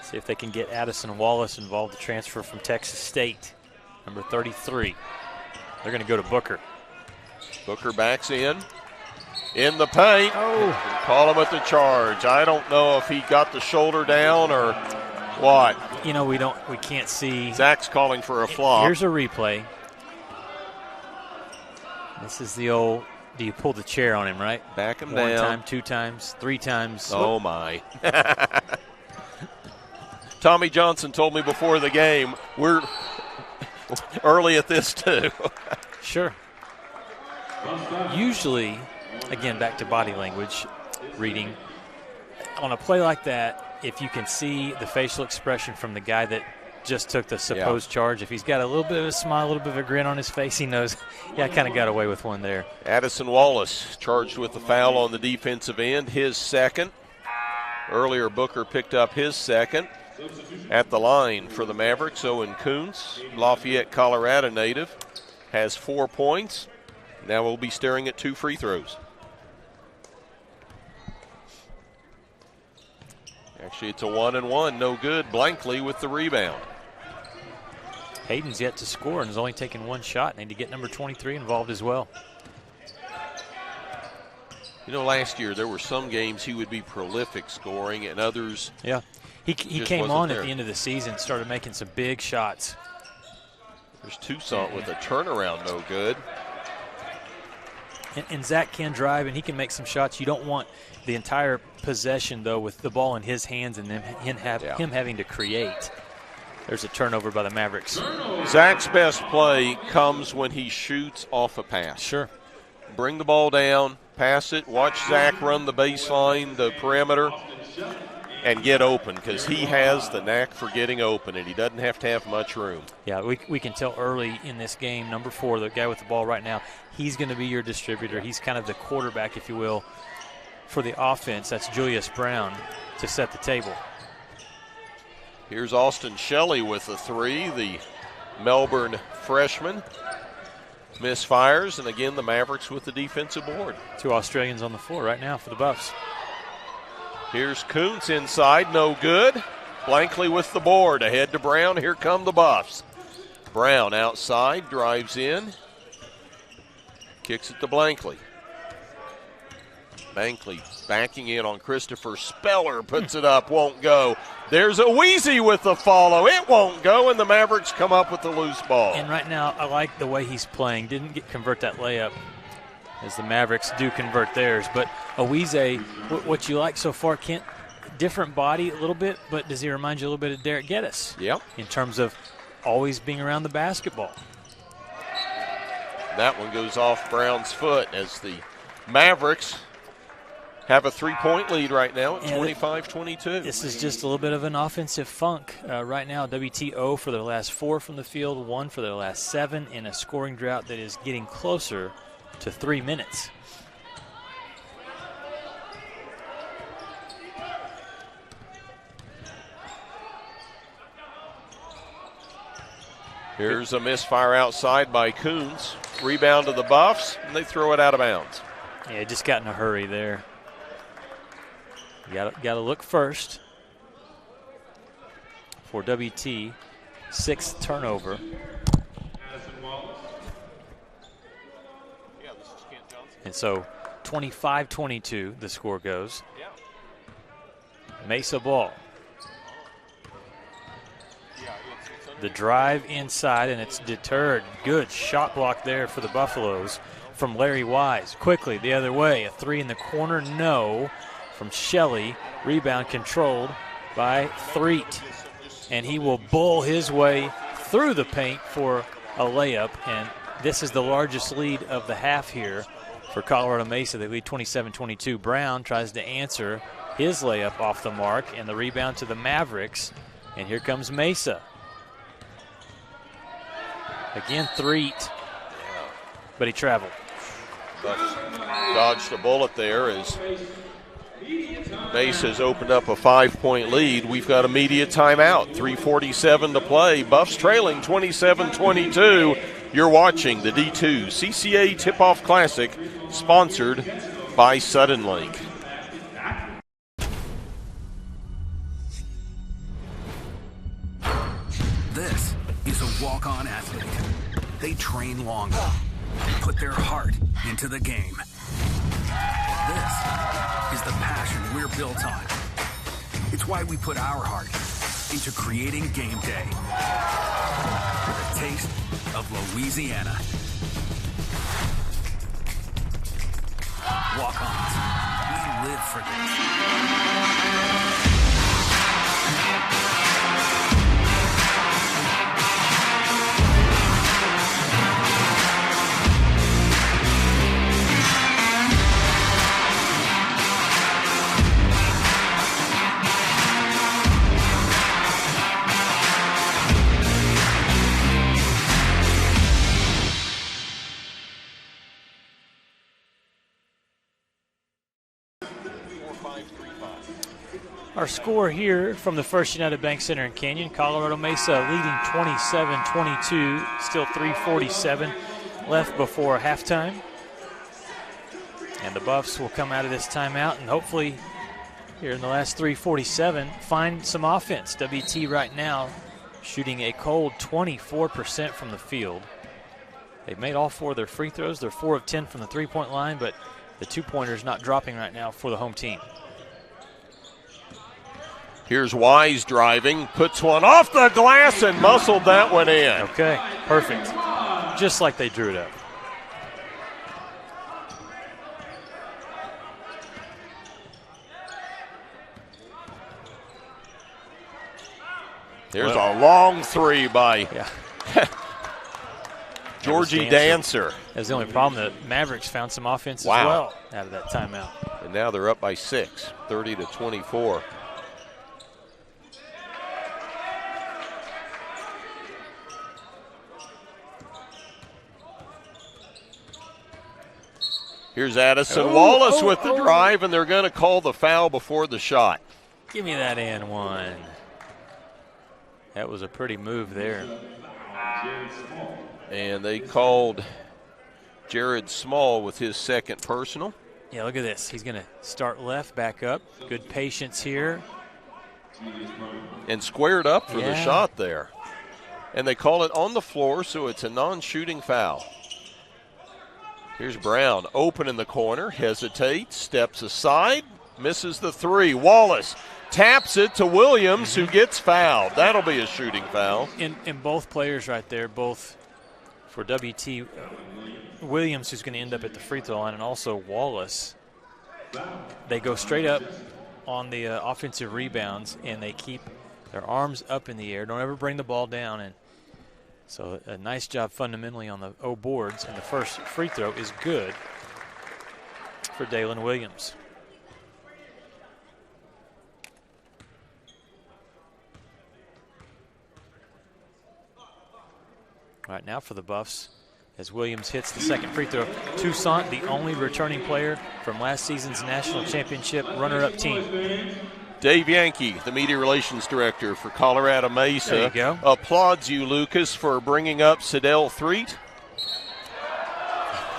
See if they can get Addison Wallace involved, the transfer from Texas State, number 33. They're going to go to Booker. Booker backs in the paint. Call him at the charge. I don't know if he got the shoulder down or what. You know, we can't see. Zach's calling for a flop. Here's a replay. This is the old, do you pull the chair on him, right? Back him 1 down. time, 2 times, 3 times. Oh, my. Tommy Johnson told me before the game, we're early at this too. Sure. Usually, again, back to body language, reading, on a play like that, if you can see the facial expression from the guy that just took the supposed charge, if he's got a little bit of a smile, a little bit of a grin on his face, he knows, I kind of got away with one there. Addison Wallace charged with the foul on the defensive end, his second. Earlier, Booker picked up his second. At the line for the Mavericks, Owen Kuntz, Lafayette, Colorado native, has 4 points. Now we'll be staring at 2 free throws. Actually, it's a 1-and-1, no good. Blankley with the rebound. Hayden's yet to score and has only taken 1 shot. Need to get number 23 involved as well. You know, last year there were some games he would be prolific scoring and others. Yeah. He came on at the end of the season, started making some big shots. There's Toussaint with a turnaround, no good. And Zach can drive, and he can make some shots. You don't want the entire possession, though, with the ball in his hands and him having to create. There's a turnover by the Mavericks. Zach's best play comes when he shoots off a pass. Sure. Bring the ball down, pass it, watch Zach run the baseline, the perimeter, and get open, because he has the knack for getting open, and he doesn't have to have much room. Yeah, we can tell early in this game, number 4, the guy with the ball right now, he's going to be your distributor. He's kind of the quarterback, if you will, for the offense. That's Julius Brown to set the table. Here's Austin Shelley with the 3, the Melbourne freshman. Misfires, and again, the Mavericks with the defensive board. 2 Australians on the floor right now for the Buffs. Here's Kuntz inside, no good. Blankley with the board, ahead to Brown. Here come the Buffs. Brown outside, drives in, kicks it to Blankley. Blankley backing in on Christopher Speller, puts it up, won't go. There's a Wheezy with the follow. It won't go, and the Mavericks come up with the loose ball. And right now, I like the way he's playing. Didn't convert that layup, as the Mavericks do convert theirs. But Awize, what you like so far, Kent, different body a little bit, but does he remind you a little bit of Derek Geddes? Yep. In terms of always being around the basketball. That one goes off Brown's foot as the Mavericks have a 3-point lead right now at 25-22. This is just a little bit of an offensive funk right now. WTO for their last 4 from the field, 1 for their last 7 in a scoring drought that is getting closer to 3 minutes. Here's a misfire outside by Kuntz. Rebound to the Buffs, and they throw it out of bounds. Yeah, just got in a hurry there. Got to look first for WT. 6th turnover. And so 25-22 the score goes. Mesa ball. The drive inside, and it's deterred. Good shot block there for the Buffaloes from Larry Wise. Quickly the other way. A 3 in the corner, no. From Shelley. Rebound controlled by Threet. And he will bull his way through the paint for a layup. And this is the largest lead of the half here for Colorado Mesa. They lead 27-22. Brown tries to answer his layup off the mark, and the rebound to the Mavericks. And here comes Mesa. Again, Threet, but he traveled. Dodged a bullet there as Masa's opened up a 5-point lead. We've got immediate timeout. 3:47 to play. Buffs trailing 27-22. You're watching the D2CCA Tipoff Classic, sponsored by Suddenlink. This is a walk-on athlete. They train longer, put their heart into the game. This is the passion we're built on. It's why we put our heart into creating game day with a taste of Louisiana. Walk-ons, we live for this. Our score here from the First United Bank Center in Canyon, Colorado Mesa leading 27-22, still 3:47 left before halftime. And the Buffs will come out of this timeout and hopefully here in the last 3:47 find some offense. WT right now shooting a cold 24% from the field. They've made all 4 of their free throws. They're 4 of 10 from the three-point line, but the two-pointer's not dropping right now for the home team. Here's Wise driving, puts one off the glass and muscled that one in. Okay, perfect. Just like they drew it up. There's a long three by yeah. Georgie Dancer. That's the only problem. The Mavericks found some offense as well out of that timeout. And now they're up by 6, 30-24. Here's Addison Wallace with the drive, and they're going to call the foul before the shot. Give me that and one. That was a pretty move there. And they called Jared Small with his second personal. Yeah, look at this. He's going to start left, back up. Good patience here. And squared up for the shot there. And they call it on the floor, so it's a non-shooting foul. Here's Brown, open in the corner, hesitates, steps aside, misses the three. Wallace taps it to Williams, who gets fouled. That'll be a shooting foul. And both players right there, both for WT, Williams, who's going to end up at the free throw line, and also Wallace, they go straight up on the offensive rebounds, and they keep their arms up in the air. Don't ever bring the ball down. And so a nice job fundamentally on the O boards, and the first free throw is good for Dalen Williams. Right now for the Buffs, as Williams hits the second free throw. Toussaint, the only returning player from last season's national championship runner-up team. Dave Yankee, the media relations director for Colorado Mesa, there you go, applauds you, Lucas, for bringing up Sidell Threet.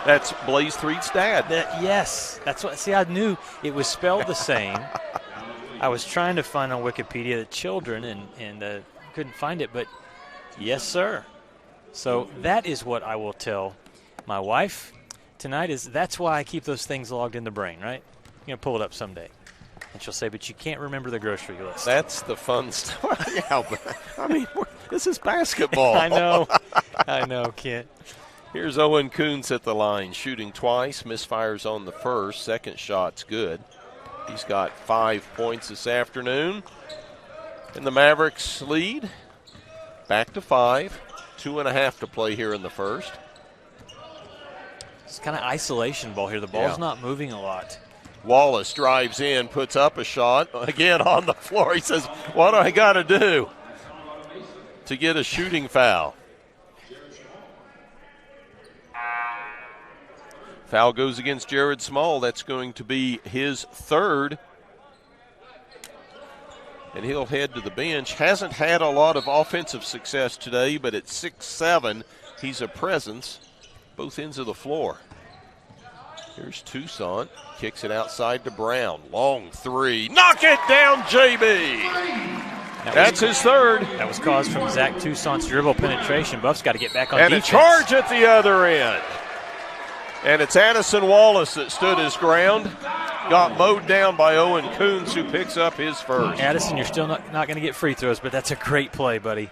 That's Blaze Threet's dad. Yes, that's what. See, I knew it was spelled the same. I was trying to find on Wikipedia the children and couldn't find it, but yes, sir. So that is what I will tell my wife tonight. That's why I keep those things logged in the brain, right? You're gonna pull it up someday. And she'll say, but you can't remember the grocery list. That's the fun stuff. Yeah, but, I mean, this is basketball. I know, Kent. Here's Owen Kuntz at the line, shooting twice, misfires on the first. Second shot's good. He's got 5 points this afternoon. And the Mavericks lead back to 5. 2.5 to play here in the first. It's kind of isolation ball here. The ball's not moving a lot. Wallace drives in, puts up a shot. Again on the floor. He says, what do I got to do to get a shooting foul? Foul goes against Jared Small. That's going to be his third. And he'll head to the bench. Hasn't had a lot of offensive success today, but at 6'7", he's a presence both ends of the floor. Here's Toussaint. Kicks it outside to Brown. Long three. Knock it down, JB. That's his third. That was caused from Zach Toussaint's dribble penetration. Buff's got to get back on and defense. And a charge at the other end. And it's Addison Wallace that stood his ground. Got mowed down by Owen Coons, who picks up his first. Addison, you're still not going to get free throws, but that's a great play, buddy.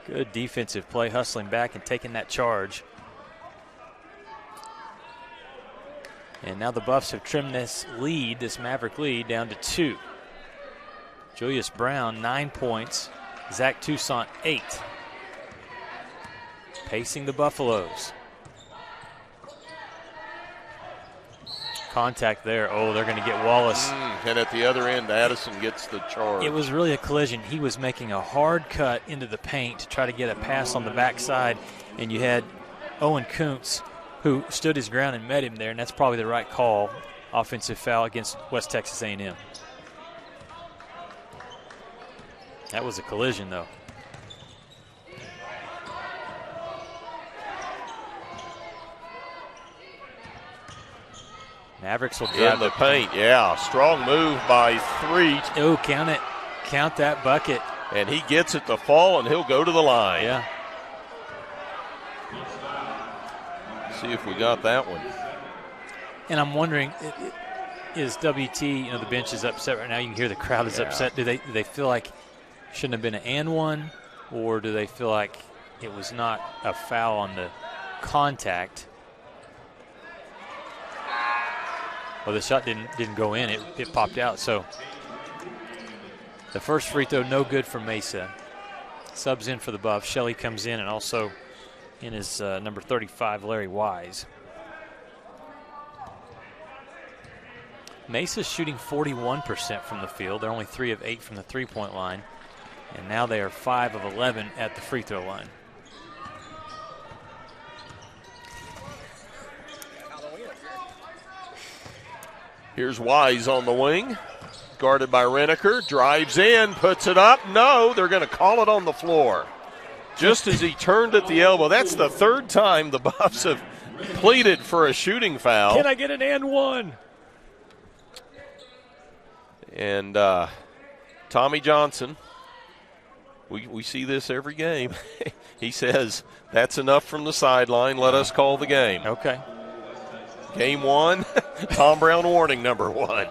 Good defensive play, hustling back and taking that charge. And now the Buffs have trimmed this lead, this Maverick lead, down to 2. Julius Brown, 9 points. Zach Toussaint, 8. Pacing the Buffaloes. Contact there. Oh, they're going to get Wallace. And at the other end, Addison gets the charge. It was really a collision. He was making a hard cut into the paint to try to get a pass on the backside, and you had Owen Kuntz, who stood his ground and met him there, and that's probably the right call. Offensive foul against West Texas A&M. That was a collision, though. Mavericks will drive in the paint. Yeah, strong move by Threet. Oh, count it. Count that bucket. And he gets it to fall, and he'll go to the line. Yeah. See if we got that one. And I'm wondering, is WT, the bench is upset right now. You can hear the crowd is upset. Do they feel like it shouldn't have been an and one, or do they feel like it was not a foul on the contact? Well, the shot didn't go in. It popped out. So the first free throw, no good for Mesa. Subs in for the Buffs. Shelley comes in, and also in his number 35, Larry Wise. Mesa's shooting 41% from the field. They're only 3 of 8 from the three-point line. And now they are 5 of 11 at the free throw line. Here's Wise on the wing. Guarded by Reneker. Drives in, puts it up. No, they're going to call it on the floor. Just as he turned at the elbow. That's the third time the Buffs have pleaded for a shooting foul. Can I get an and one? And Tommy Johnson, we see this every game. He says, that's enough from the sideline. Let us call the game. Okay. Game 1, Tom Brown warning number 1.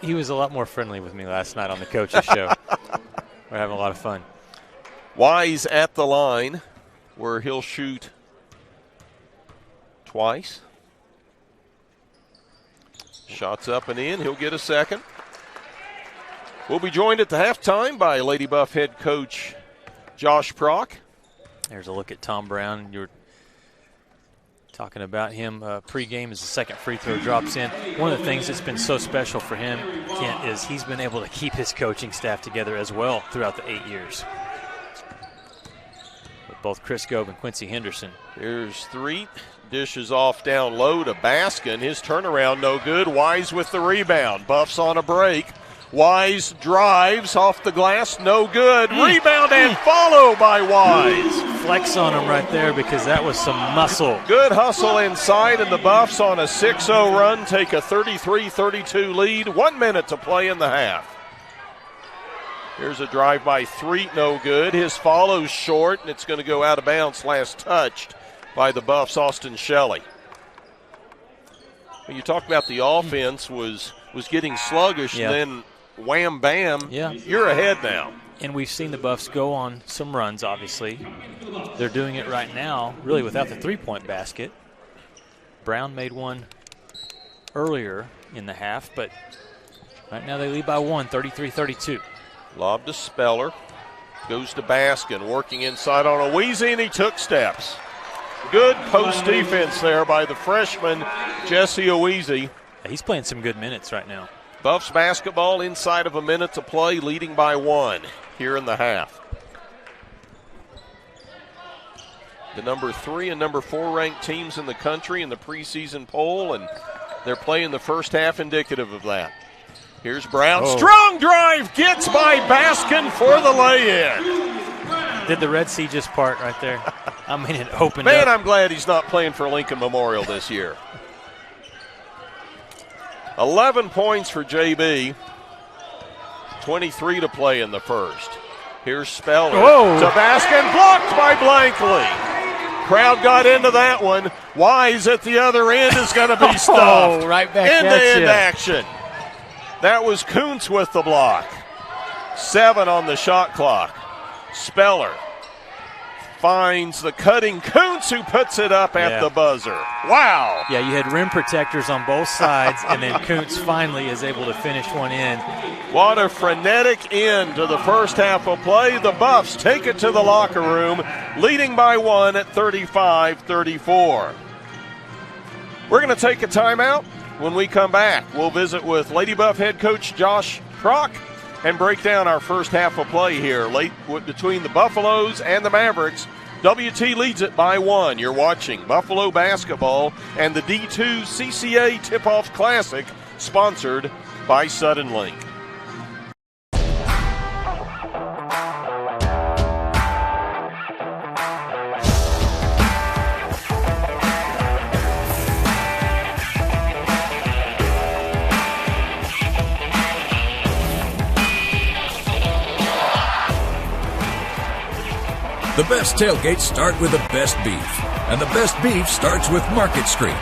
He was a lot more friendly with me last night on the coach's show. We're having a lot of fun. Wise at the line where he'll shoot twice. Shots up and in. He'll get a second. We'll be joined at the halftime by Lady Buff head coach Josh Prock. There's a look at Tom Brown. You're talking about him pregame as the second free throw drops in. One of the things that's been so special for him, Kent, is he's been able to keep his coaching staff together as well throughout the 8 years. With both Chris Gove and Quincy Henderson. Here's Threet. Dishes off down low to Baskin. His turnaround no good. Wise with the rebound. Buffs on a break. Wise drives off the glass, no good. Rebound and follow by Wise. Flex on him right there because that was some muscle. Good hustle inside, and the Buffs on a 6-0 run take a 33-32 lead. 1 minute to play in the half. Here's a drive by Threet, no good. His follow's short, and it's going to go out of bounds. Last touched by the Buffs' Austin Shelley. When you talk about the offense was getting sluggish, and then wham, bam, you're ahead now. And we've seen the Buffs go on some runs, obviously. They're doing it right now, really without the three-point basket. Brown made one earlier in the half, but right now they lead by 1, 33-32. Lob to Speller. Goes to Baskin, working inside on a Weezy, and he took steps. Good post defense there by the freshman, Jesse Oweezy. He's playing some good minutes right now. Buffs basketball inside of a minute to play, leading by 1 here in the half. The number 3 and number 4 ranked teams in the country in the preseason poll, and they're playing the first half indicative of that. Here's Brown. Strong drive, gets by Baskin for the lay-in. Did the Red Sea just part right there? I mean, it opened Man, up. I'm glad he's not playing for Lincoln Memorial this year. 11 points for JB. 23 to play in the first. Here's Speller. To Baskin, blocked by Blankley. Crowd got into that one. Wise at the other end is going to be stuffed. Right back End-to-end action. That was Kuntz with the block. 7 on the shot clock. Speller finds the cutting Kuntz, who puts it up at the buzzer. Wow. Yeah, you had rim protectors on both sides, and then Kuntz finally is able to finish one in. What a frenetic end to the first half of play. The Buffs take it to the locker room, leading by 1 at 35-34. We're going to take a timeout. When we come back, we'll visit with Lady Buff head coach Josh Prock and break down our first half of play here late between the Buffaloes and the Mavericks. WT leads it by 1. You're watching Buffalo basketball and the D2CCA Tipoff Classic, sponsored by Sudden Link. The best tailgates start with the best beef, and the best beef starts with Market Street.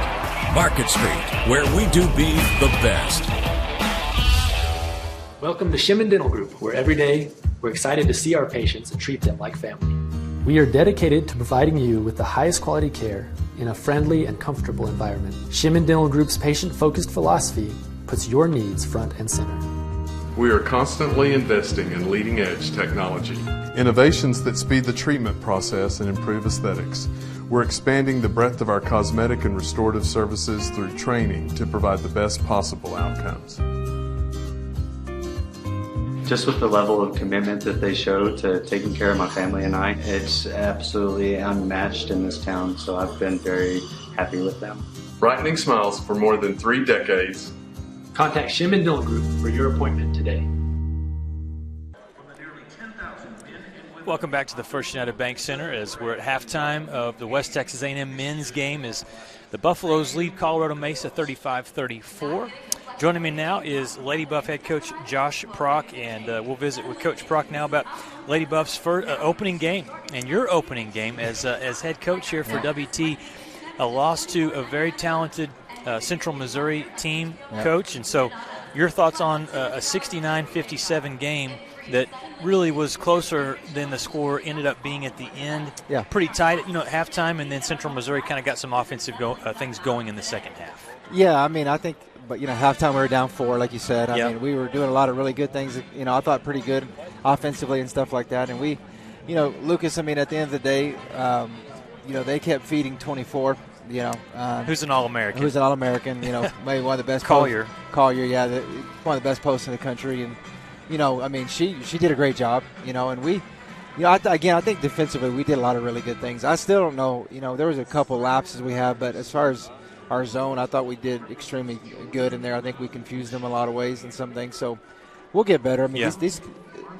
Market Street, where we do beef the best. Welcome to Shimon Dental Group, where every day we're excited to see our patients and treat them like family. We are dedicated to providing you with the highest quality care in a friendly and comfortable environment. Shimon Dental Group's patient-focused philosophy puts your needs front and center. We are constantly investing in leading-edge technology. Innovations that speed the treatment process and improve aesthetics. We're expanding the breadth of our cosmetic and restorative services through training to provide the best possible outcomes. Just with the level of commitment that they show to taking care of my family and I, it's absolutely unmatched in this town, so I've been very happy with them. Brightening smiles for more than 3 decades. Contact Shimon Dental Group for your appointment today. Welcome back to the First United Bank Center as we're at halftime of the West Texas A&M men's game as the Buffaloes lead Colorado Mesa 35-34. Joining me now is Lady Buff head coach Josh Prock, and we'll visit with Coach Prock now about Lady Buff's first, opening game and your opening game as head coach here for WT. A loss to a very talented Central Missouri team, Coach, and so your thoughts on a 69-57 game that really was closer than the score ended up being at the end. Yeah. Pretty tight, at halftime, and then Central Missouri kind of got some offensive things going in the second half. Yeah, I mean, I think, but, halftime we were down 4, like you said. I mean, we were doing a lot of really good things, I thought pretty good offensively and stuff like that. And we, Lucas, I mean, at the end of the day, they kept feeding 24. Who's an All-American? Who's an All-American? Maybe one of the best. Collier, yeah, one of the best posts in the country, and I mean, she did a great job. And we, I think defensively we did a lot of really good things. I still don't know. There was a couple lapses we have, but as far as our zone, I thought we did extremely good in there. I think we confused them a lot of ways in some things, so we'll get better. I mean, these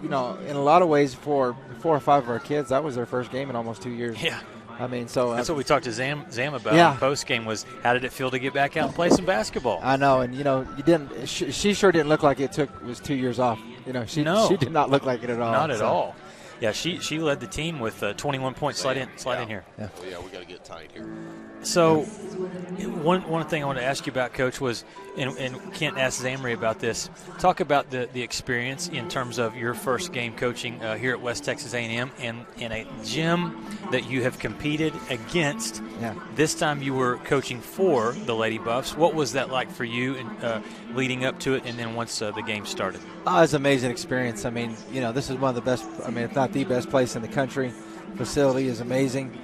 in a lot of ways, for 4 or 5 of our kids, that was their first game in almost 2 years. Yeah. I mean, so that's what we talked to Zam about in post game was how did it feel to get back out and play some basketball? I know, and you didn't. She sure didn't look like it was 2 years off. She did not look like it at all. Not at all. Yeah, she led the team with 21 points. Slide in here. Yeah, we got to get tight here. So, one thing I want to ask you about, Coach, was, and Kent asked Zamri about this. Talk about the experience in terms of your first game coaching here at West Texas A&M and in a gym that you have competed against. Yeah. This time you were coaching for the Lady Buffs. What was that like for you leading up to it, and then once the game started? It was an amazing experience. I mean, this is one of the best. I mean, if not the best place in the country. Facility is amazing.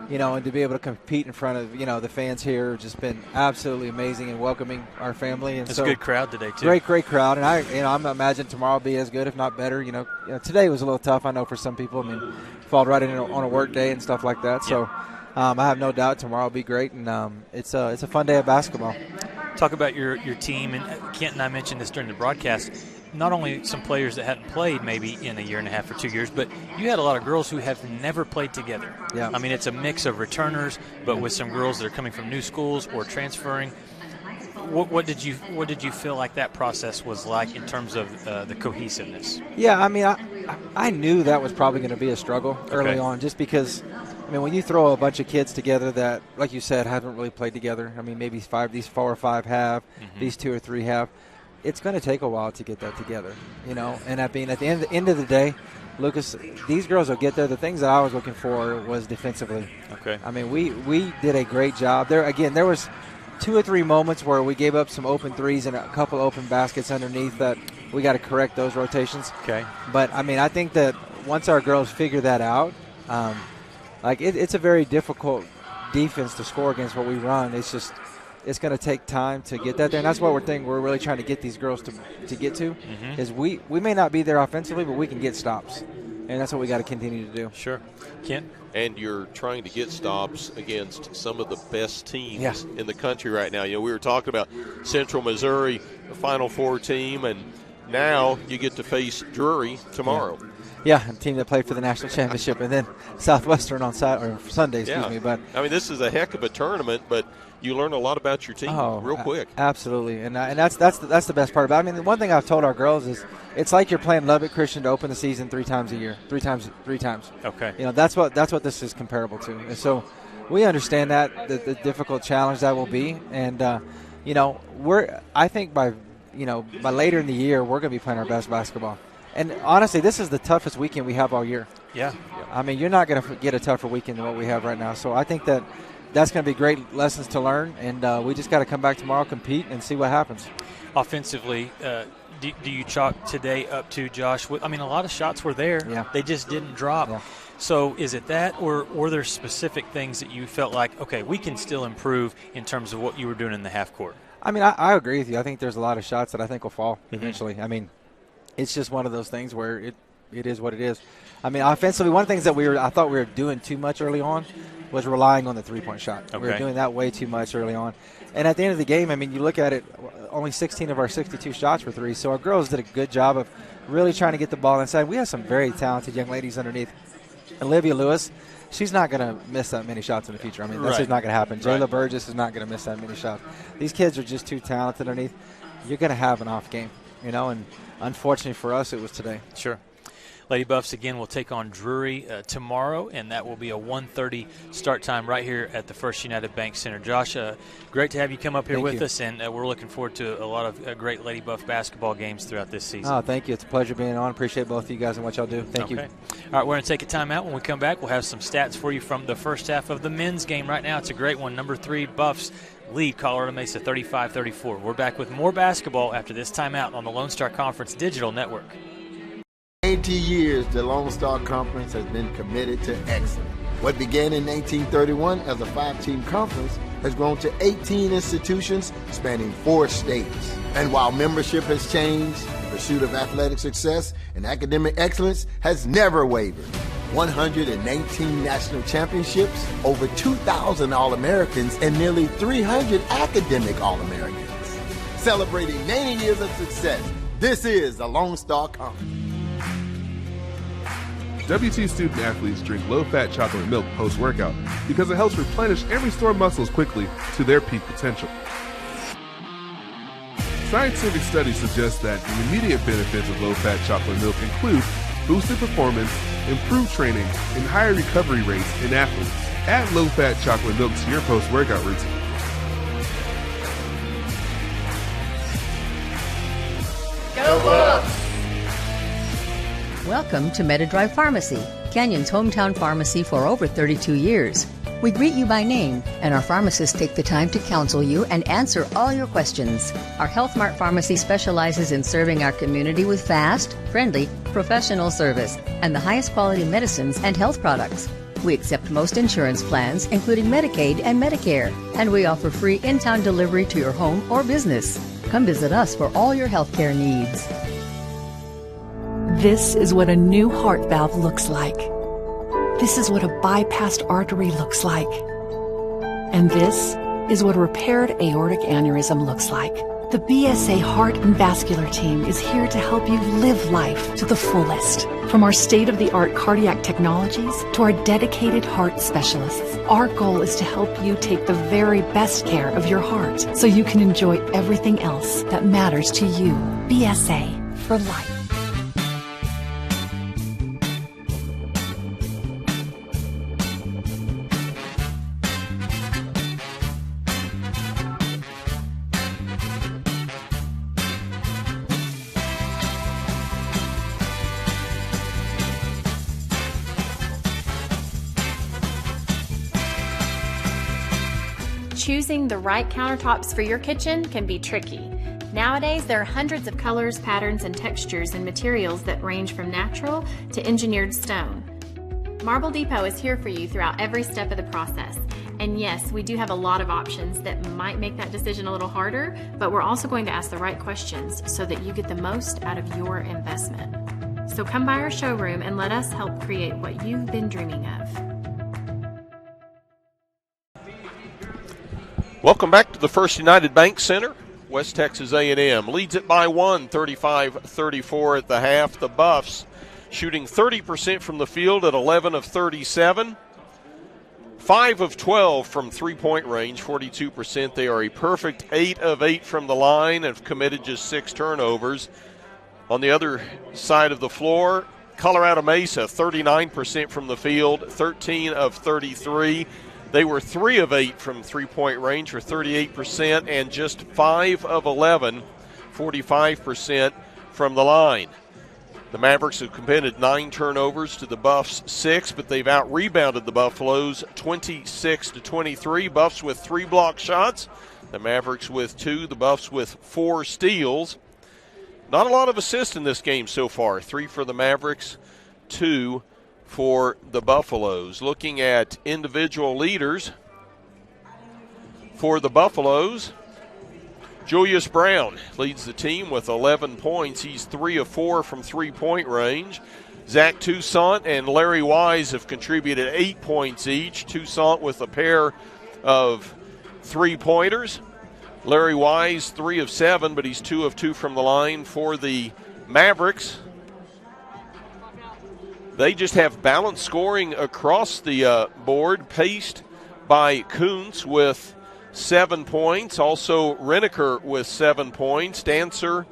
and to be able to compete in front of, the fans here have just been absolutely amazing and welcoming our family. And it's a good crowd today, too. Great crowd. And I'm imagining tomorrow will be as good, if not better. Today was a little tough, I know, for some people. Fall right in on a work day and stuff like that. So I have no doubt tomorrow will be great. And it's a fun day of basketball. Talk about your team. And Kent and I mentioned this during the broadcast. Not only some players that hadn't played maybe in a year and a half or 2 years, but you had a lot of girls who have never played together. Yeah. It's a mix of returners, but with some girls that are coming from new schools or transferring. What did you feel like that process was like in terms of the cohesiveness? Yeah, I knew that was probably going to be a struggle early on, just because when you throw a bunch of kids together that, like you said, haven't really played together. Maybe these 4 or 5 have, these 2 or 3 have. It's going to take a while to get that together, And at the end of the day, Lucas, these girls will get there. The things that I was looking for was defensively. Okay. We did a great job. There was 2 or 3 moments where we gave up some open threes and a couple open baskets underneath that we got to correct those rotations. Okay. But, I think that once our girls figure that out, it's a very difficult defense to score against what we run. It's going to take time to get that there, and that's what we're really trying to get these girls to get to, is we may not be there offensively, but we can get stops, and that's what we got to continue to do. Sure. Ken? And you're trying to get stops against some of the best teams in the country right now. We were talking about Central Missouri, the Final Four team, and now you get to face Drury tomorrow. Yeah, a team that played for the national championship, and then Southwestern on Sunday, excuse me. But this is a heck of a tournament, but you learn a lot about your team real quick. Absolutely, and that's the best part about it. The one thing I've told our girls is it's like you're playing Lubbock Christian to open the season 3 times a year, three times. Okay. That's what this is comparable to, and so we understand that the difficult challenge that will be, and I think by later in the year we're going to be playing our best basketball. And honestly, this is the toughest weekend we have all year. Yeah. You're not going to get a tougher weekend than what we have right now. So I think that's going to be great lessons to learn, and we just got to come back tomorrow, compete, and see what happens. Offensively, do you chalk today up to Josh? A lot of shots were there. Yeah. They just didn't drop. Yeah. So is it that, or were there specific things that you felt like, okay, we can still improve in terms of what you were doing in the half court? I agree with you. I think there's a lot of shots that I think will fall eventually. It's just one of those things where it is what it is. Offensively, one of the things that I thought we were doing too much early on was relying on the three-point shot. Okay. We were doing that way too much early on. And at the end of the game, you look at it, only 16 of our 62 shots were threes. So our girls did a good job of really trying to get the ball inside. We have some very talented young ladies underneath. Olivia Lewis, she's not going to miss that many shots in the future. That's just not going to happen. Jayla Burgess is not going to miss that many shots. These kids are just too talented underneath. You're going to have an off game, and unfortunately for us, it was today. Sure. Lady Buffs, again, will take on Drury tomorrow, and that will be a 1:30 start time right here at the First United Bank Center. Josh, great to have you come up here with us, and we're looking forward to a lot of great Lady Buff basketball games throughout this season. Oh, thank you. It's a pleasure being on. Appreciate both of you guys and what y'all do. Thank you. All right, we're going to take a timeout. When we come back, we'll have some stats for you from the first half of the men's game. Right now, it's a great one. Number 3, Buffs lead Colorado Mesa 35-34. We're back with more basketball after this timeout on the Lone Star Conference Digital Network. 80 years, the Lone Star Conference has been committed to excellence. What began in 1931 as a 5-team conference has grown to 18 institutions spanning 4 states. And while membership has changed, the pursuit of athletic success and academic excellence has never wavered. 119 national championships, over 2,000 All-Americans, and nearly 300 academic All-Americans. Celebrating 90 years of success, this is the Lone Star Conference. WT student athletes drink low-fat chocolate milk post-workout because it helps replenish and restore muscles quickly to their peak potential. Scientific studies suggest that the immediate benefits of low-fat chocolate milk include boosted performance, improved training, and higher recovery rates in athletes. Add low-fat chocolate milk to your post-workout routine. Go Buffs! Welcome to MetaDrive Pharmacy, Canyon's hometown pharmacy for over 32 years. We greet you by name, and our pharmacists take the time to counsel you and answer all your questions. Our Health Mart Pharmacy specializes in serving our community with fast, friendly, professional service and the highest quality medicines and health products. We accept most insurance plans, including Medicaid and Medicare, and we offer free in-town delivery to your home or business. Come visit us for all your healthcare needs. This is what a new heart valve looks like. This is what a bypassed artery looks like. And this is what a repaired aortic aneurysm looks like. The BSA Heart and Vascular Team is here to help you live life to the fullest. From our state-of-the-art cardiac technologies to our dedicated heart specialists, our goal is to help you take the very best care of your heart so you can enjoy everything else that matters to you. BSA for life. Choosing the right countertops for your kitchen can be tricky. Nowadays, there are hundreds of colors, patterns, and textures and materials that range from natural to engineered stone. Marble Depot is here for you throughout every step of the process. And yes, we do have a lot of options that might make that decision a little harder, but we're also going to ask the right questions so that you get the most out of your investment. So come by our showroom and let us help create what you've been dreaming of. Welcome back to the First United Bank Center. West Texas A&M leads it by 1, 35-34 at the half. The Buffs shooting 30% from the field at 11 of 37. 5 of 12 from three-point range, 42%. They are a perfect 8 of 8 from the line and have committed just 6 turnovers. On the other side of the floor, Colorado Mesa, 39% from the field, 13 of 33. They were 3 of 8 from three-point range for 38% and just 5 of 11, 45% from the line. The Mavericks have committed 9 turnovers to the Buffs 6, but they've out-rebounded the Buffaloes 26-23. Buffs with 3 block shots, the Mavericks with 2, the Buffs with 4 steals. Not a lot of assists in this game so far. 3 for the Mavericks, 2 for the Buffaloes. Looking at individual leaders for the Buffaloes, Julius Brown leads the team with 11 points. He's 3 of 4 from three-point range. Zach Toussaint and Larry Wise have contributed 8 points each. Toussaint with a pair of three-pointers. Larry Wise 3 of 7, but he's 2 of 2 from the line for the Mavericks. They just have balanced scoring across the board, paced by Kuntz with 7 points. Also Reneker with 7 points. Dancer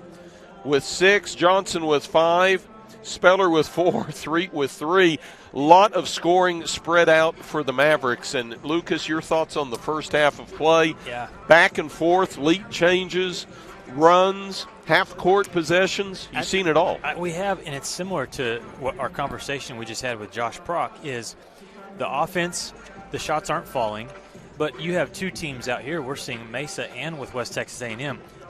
with 6. Johnson with 5. Speller with 4. 3 with 3. Lot of scoring spread out for the Mavericks. And Lucas, your thoughts on the first half of play? Yeah. Back and forth, lead changes, runs, half-court possessions. You've seen it all. We have, and it's similar to what our conversation we just had with Josh Prock is the offense, the shots aren't falling, but you have 2 teams out here. We're seeing Mesa and with West Texas A&M.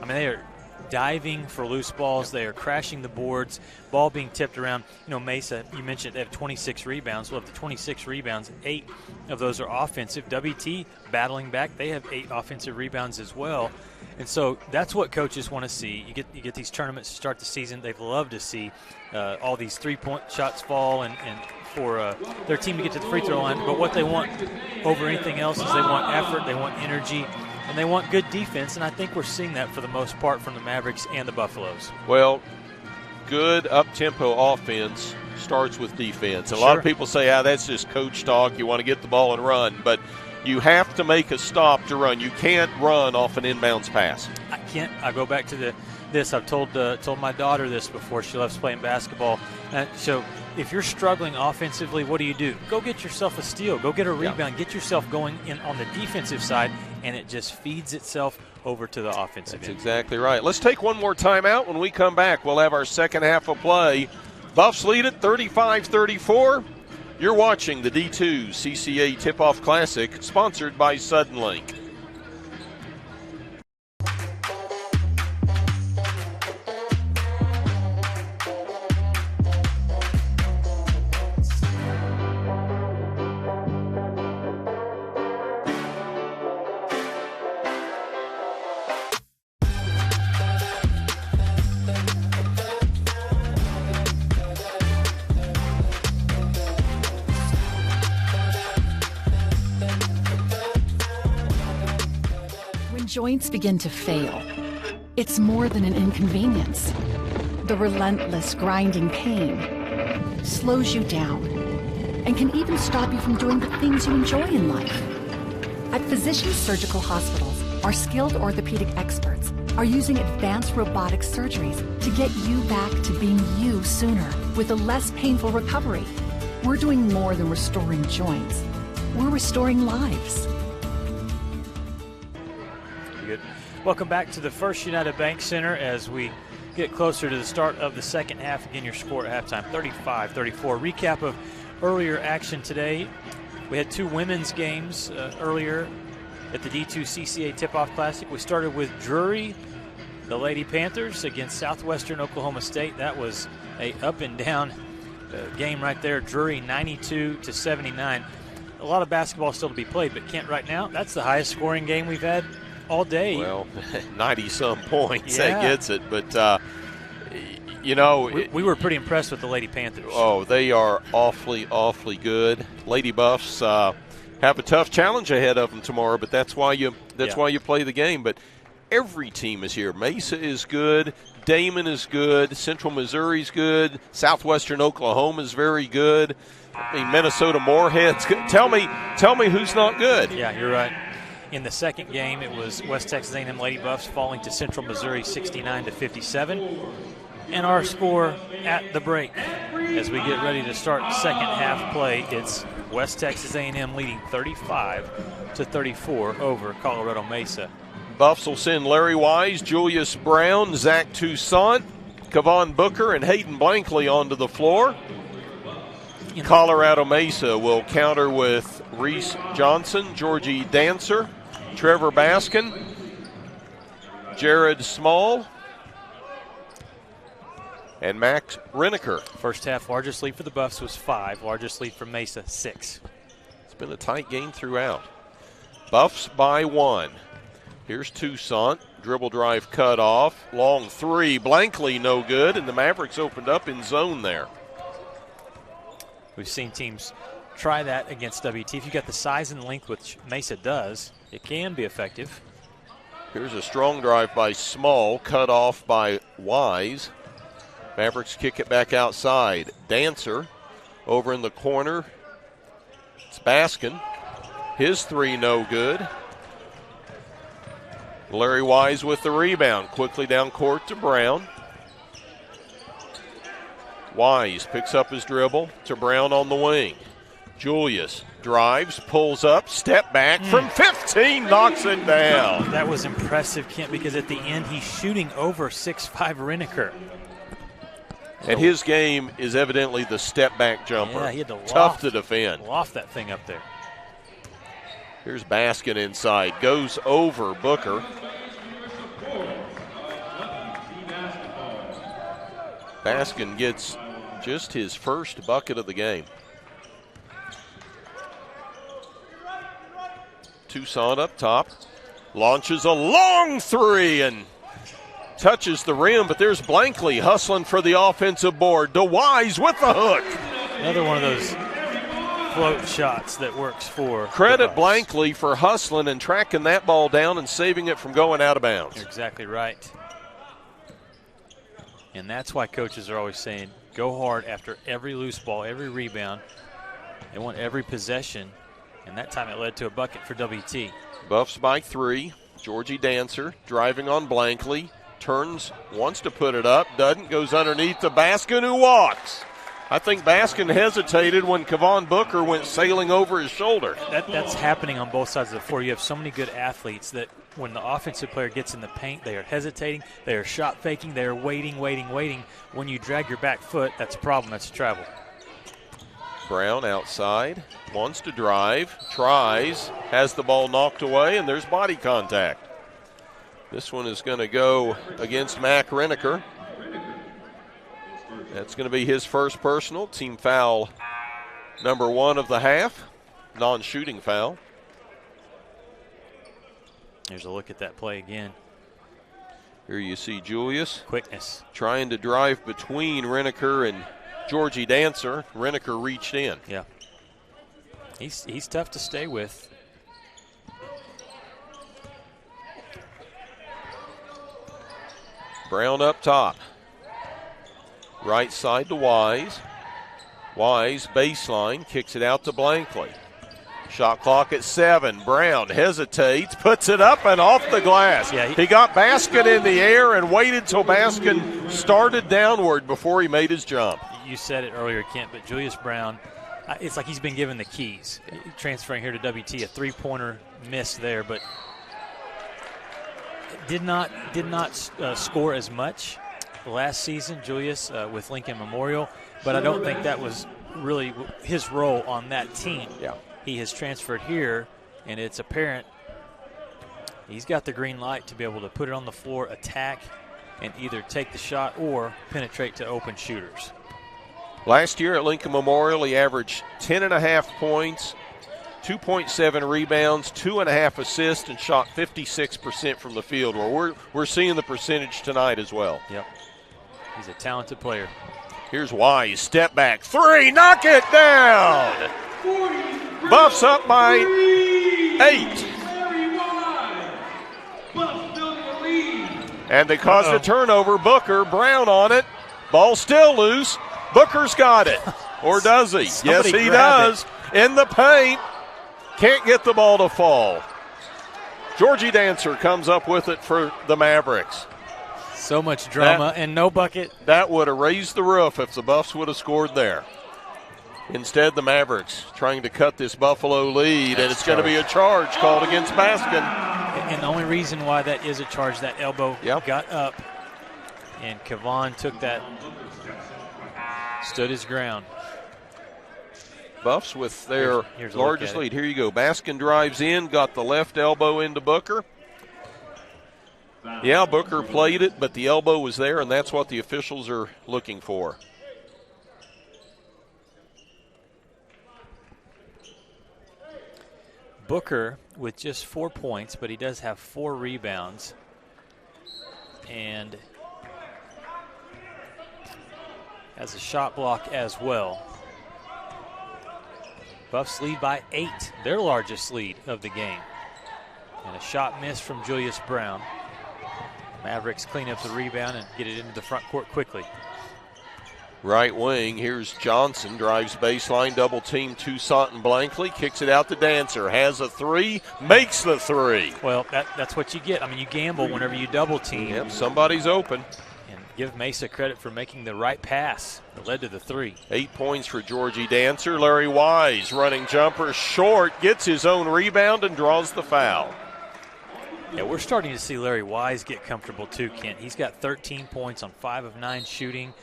I mean, they are diving for loose balls. They are crashing the boards, ball being tipped around. You know, Mesa, you mentioned they have 26 rebounds. Well, of the 26 rebounds, 8 of those are offensive. WT battling back. They have 8 offensive rebounds as well. And so that's what coaches want to see. You get these tournaments to start the season. They'd love to see all these three-point shots fall and for their team to get to the free throw line. But what they want over anything else is they want effort, they want energy, and they want good defense. And I think we're seeing that for the most part from the Mavericks and the Buffaloes. Well, good up-tempo offense starts with defense. A lot of people say, that's just coach talk. You want to get the ball and run. But you have to make a stop to run. You can't run off an inbounds pass. I can't. I go back to this. I've told my daughter this before. She loves playing basketball. So if you're struggling offensively, what do? Go get yourself a steal. Go get a rebound. Get yourself going in on the defensive side, and it just feeds itself over to the offensive end. That's exactly right. Let's take one more timeout. When we come back, we'll have our second half of play. Buffs lead it 35-34. You're watching the D2CCA Tipoff Classic, sponsored by Suddenlink. joints begin to fail, it's more than an inconvenience. The relentless grinding pain slows you down and can even stop you from doing the things you enjoy in life. At Physicians Surgical Hospitals, our skilled orthopedic experts are using advanced robotic surgeries to get you back to being you sooner with a less painful recovery. We're doing more than restoring joints. We're restoring lives. Good. Welcome back to the First United Bank Center as we get closer to the start of the second half. Again, your score at halftime, 35-34. Recap of earlier action today. We had two women's games earlier at the D2CCA Tipoff Classic. We started with Drury, the Lady Panthers, against Southwestern Oklahoma State. That was a up and down game right there. Drury 92-79. A lot of basketball still to be played, but Kent, right now, that's the highest scoring game we've had all day. Well, 90-some points, that gets it. But, we were pretty impressed with the Lady Panthers. Oh, they are awfully, awfully good. Lady Buffs have a tough challenge ahead of them tomorrow, but that's why you play the game. But every team is here. Mesa is good. Damon is good. Central Missouri's good. Southwestern Oklahoma is very good. I mean, Minnesota Moorhead's good. Tell me who's not good. Yeah, you're right. In the second game, it was West Texas A&M Lady Buffs falling to Central Missouri 69-57. And our score at the break, as we get ready to start second half play, it's West Texas A&M leading 35-34 over Colorado Mesa. Buffs will send Larry Wise, Julius Brown, Zach Toussaint, Kevon Booker, and Hayden Blankley onto the floor. Colorado Mesa will counter with Reese Johnson, Georgie Dancer, Trevor Baskin, Jared Small, and Max Reneker. First half, largest lead for the Buffs was 5. Largest lead for Mesa, 6. It's been a tight game throughout. Buffs by 1. Here's Toussaint. Dribble drive cut off. Long three. Blankley no good, and the Mavericks opened up in zone there. We've seen teams try that against WT. If you got the size and length, which Mesa does, it can be effective. Here's a strong drive by Small, cut off by Wise. Mavericks kick it back outside. Dancer over in the corner. It's Baskin. His three no good. Larry Wise with the rebound. Quickly down court to Brown. Wise picks up his dribble to Brown on the wing. Julius drives, pulls up, step back from 15, knocks it down. That was impressive, Kent, because at the end he's shooting over 6'5" Reneker. And his game is evidently the step-back jumper. Yeah, he had to tough to defend. Loft that thing up there. Here's Baskin inside. Goes over Booker. Baskin gets just his first bucket of the game. Toussaint up top. Launches a long three and touches the rim, but there's Blankley hustling for the offensive board. DeWise with the hook. Another one of those float shots that works for Credit Blankley for hustling and tracking that ball down and saving it from going out of bounds. You're exactly right. And that's why coaches are always saying, go hard after every loose ball, every rebound. They want every possession, and that time it led to a bucket for WT. Buffs by 3. Georgie Dancer driving on Blankley. Turns, wants to put it up, doesn't, goes underneath to Baskin, who walks. I think Baskin hesitated when Kevon Booker went sailing over his shoulder. That's happening on both sides of the floor. You have so many good athletes that when the offensive player gets in the paint, they are hesitating, they are shot faking, they are waiting. When you drag your back foot, that's a problem, that's travel. Brown outside, wants to drive, tries, has the ball knocked away, and there's body contact. This one is going to go against Mac Reneker. That's going to be his first personal. Team foul number 1 of the half. Non-shooting foul. Here's a look at that play again. Here you see Julius. Quickness. Trying to drive between Reneker and Georgie Dancer. Reneker reached in. Yeah. He's tough to stay with. Brown up top. Right side to Wise. Wise, baseline, kicks it out to Blankley. Shot clock at 7. Brown hesitates, puts it up and off the glass. Yeah, he got Baskin in the air and waited till Baskin started downward before he made his jump. You said it earlier, Kent, but Julius Brown, it's like he's been given the keys. Transferring here to WT, a three-pointer miss there, but did not score as much last season, Julius, with Lincoln Memorial, but I don't think that was really his role on that team. Yeah. He has transferred here, and it's apparent he's got the green light to be able to put it on the floor, attack, and either take the shot or penetrate to open shooters. Last year at Lincoln Memorial, he averaged 10.5 points, 2.7 rebounds, 2.5 assists, and shot 56% from the field. Well, we're seeing the percentage tonight as well. Yep. He's a talented player. Here's Wise, step back, 3, knock it down! Buffs up by 8. And they caused a turnover. Booker, Brown on it. Ball still loose. Booker's got it. Or does he? Yes, he does. In the paint. Can't get the ball to fall. Georgie Dancer comes up with it for the Mavericks. So much drama and no bucket. That would have raised the roof if the Buffs would have scored there. Instead, the Mavericks trying to cut this Buffalo lead, and it's going to be a charge called against Baskin. And the only reason why that is a charge, that elbow got up, and Kevon took that, stood his ground. Buffs with their largest lead. Here you go. Baskin drives in, got the left elbow into Booker. Yeah, Booker played it, but the elbow was there, and that's what the officials are looking for. Booker with just 4 points, but he does have 4 rebounds. And has a shot block as well. Buffs lead by 8, their largest lead of the game. And a shot miss from Julius Brown. Mavericks clean up the rebound and get it into the front court quickly. Right wing, here's Johnson, drives baseline, double team Toussaint and Blankley, kicks it out to Dancer, has a 3, makes the 3. Well, that's what you get. I mean, you gamble whenever you double team. Yep, somebody's open. And give Mesa credit for making the right pass that led to the 3. 8 points for Georgie Dancer. Larry Wise running jumper short, gets his own rebound and draws the foul. Yeah, we're starting to see Larry Wise get comfortable too, Kent. He's got 13 points on 5 of 9 shooting,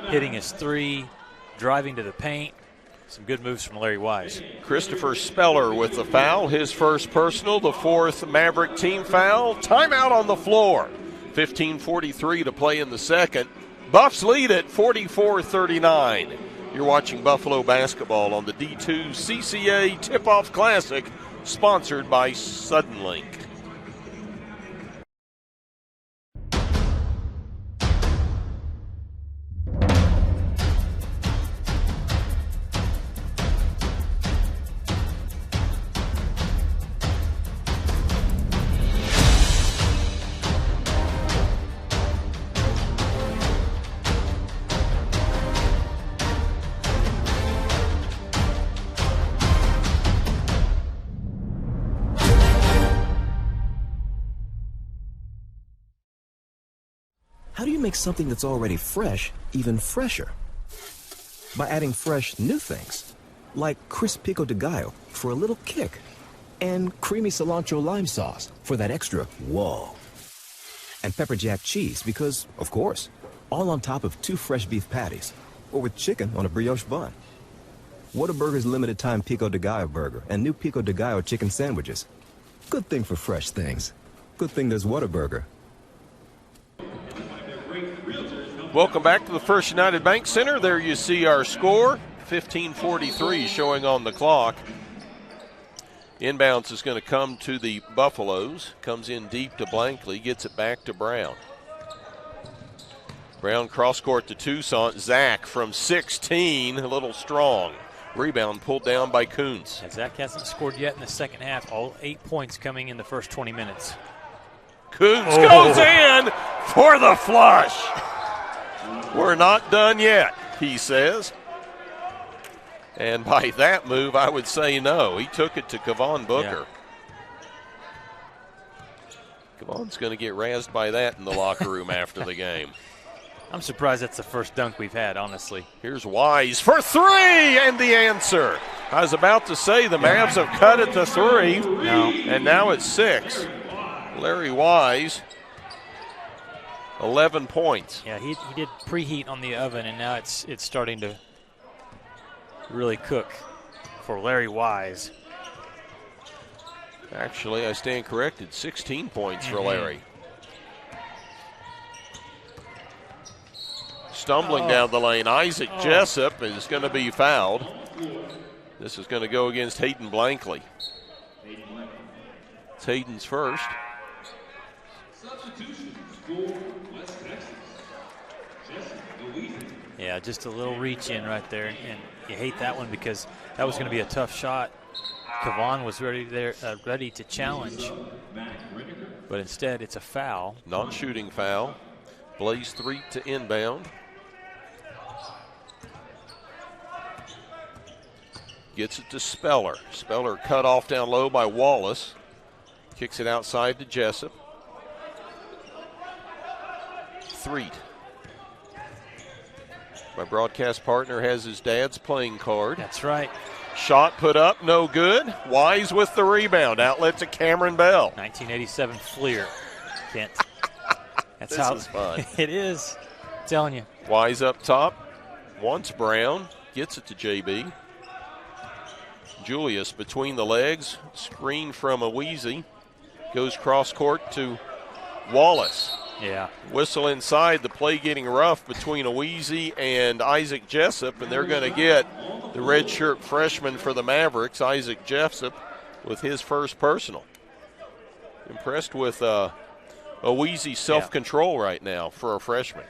hitting his 3, driving to the paint. Some good moves from Larry Wise. Christopher Speller with the foul, his first personal, the 4th Maverick team foul. Timeout on the floor. 15:43 to play in the second. Buffs lead at 44-39. You're watching Buffalo basketball on the D2CCA Tipoff Classic, sponsored by Suddenlink. How do you make something that's already fresh even fresher? By adding fresh new things, like crisp pico de gallo for a little kick, and creamy cilantro lime sauce for that extra whoa. And pepper jack cheese because, of course, all on top of 2 fresh beef patties, or with chicken on a brioche bun. Whataburger's limited time pico de gallo burger and new pico de gallo chicken sandwiches. Good thing for fresh things. Good thing there's Whataburger. Welcome back to the First United Bank Center. There you see our score, 15:43 showing on the clock. Inbounds is going to come to the Buffaloes. Comes in deep to Blankley, gets it back to Brown. Brown cross court to Toussaint. Zach from 16, a little strong. Rebound pulled down by Kuntz. And Zach hasn't scored yet in the second half. All 8 points coming in the first 20 minutes. Coons goes in for the flush. We're not done yet, he says. And by that move, I would say no. He took it to Kevon Booker. Yeah. Kevon's going to get razzed by that in the locker room after the game. I'm surprised that's the first dunk we've had, honestly. Here's Wise for three, and the answer. I was about to say the Mavs have cut it to three, and now it's 6. Larry Wise, 11 points. Yeah, he did preheat on the oven, and now it's starting to really cook for Larry Wise. Actually, I stand corrected, 16 points for Larry. Stumbling down the lane, Isaac Jessup is going to be fouled. This is going to go against Hayden Blankley. It's Hayden's first. Yeah, just a little reach in right there, and you hate that one because that was going to be a tough shot. Kevon was ready to challenge, but instead it's a foul. Non-shooting foul. Blaze 3 to inbound. Gets it to Speller. Speller cut off down low by Wallace. Kicks it outside to Jessup. Threet. My broadcast partner has his dad's playing card. That's right. Shot put up, no good. Wise with the rebound. Outlet to Cameron Bell. 1987 Fleer. Kent. That's this is fun. It is. I'm telling you. Wise up top. Wants Brown. Gets it to JB. Julius between the legs. Screen from Aweezy. Goes cross court to Wallace. Yeah. Whistle inside. The play getting rough between Aweezy and Isaac Jessup, and they're going to get the redshirt freshman for the Mavericks, Isaac Jessup, with his first personal. Impressed with Aweezy's self-control right now for a freshman.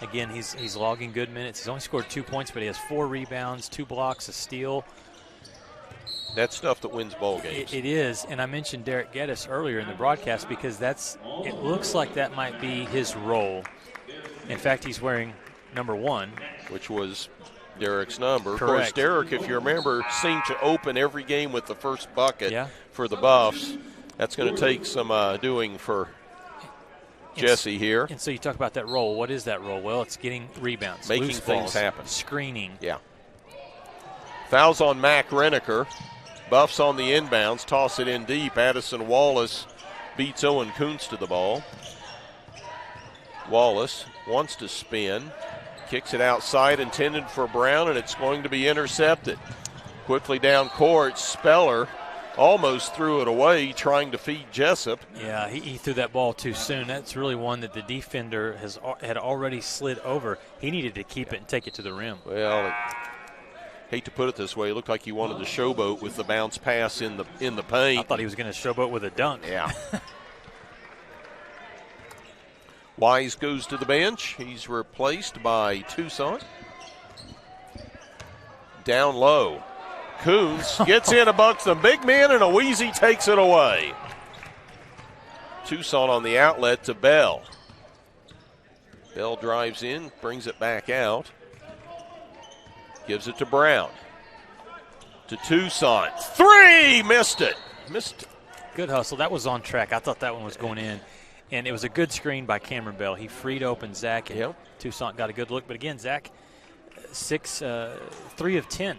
Again, he's logging good minutes. He's only scored 2 points, but he has 4 rebounds, 2 blocks, a steal. That's stuff that wins ball games. It is, and I mentioned Derek Geddes earlier in the broadcast because it looks like that might be his role. In fact, he's wearing number 1. Which was Derek's number. Correct. Of course, Derek, if you remember, seemed to open every game with the first bucket for the Buffs. That's going to take some doing for Jesse here. And so you talk about that role. What is that role? Well, it's getting rebounds. Making loose things balls, happen. Screening. Yeah. Fouls on Mac Reneker. Buffs on the inbounds. Toss it in deep. Addison Wallace beats Owen Kuntz to the ball. Wallace wants to spin. Kicks it outside, intended for Brown, and it's going to be intercepted. Quickly down court, Speller almost threw it away, trying to feed Jessup. Yeah, he threw that ball too soon. That's really one that the defender had already slid over. He needed to keep it and take it to the rim. Well, hate to put it this way, it looked like he wanted to showboat with the bounce pass in the paint. I thought he was going to showboat with a dunk. Yeah. Wise goes to the bench. He's replaced by Toussaint. Down low. Coons gets in amongst the big men, and Aweezy takes it away. Toussaint on the outlet to Bell. Bell drives in, brings it back out. Gives it to Brown. To Toussaint. 3! Missed it. Good hustle. That was on track. I thought that one was going in. And it was a good screen by Cameron Bell. He freed open Zach, and Toussaint got a good look. But again, Zach, 3 of 10.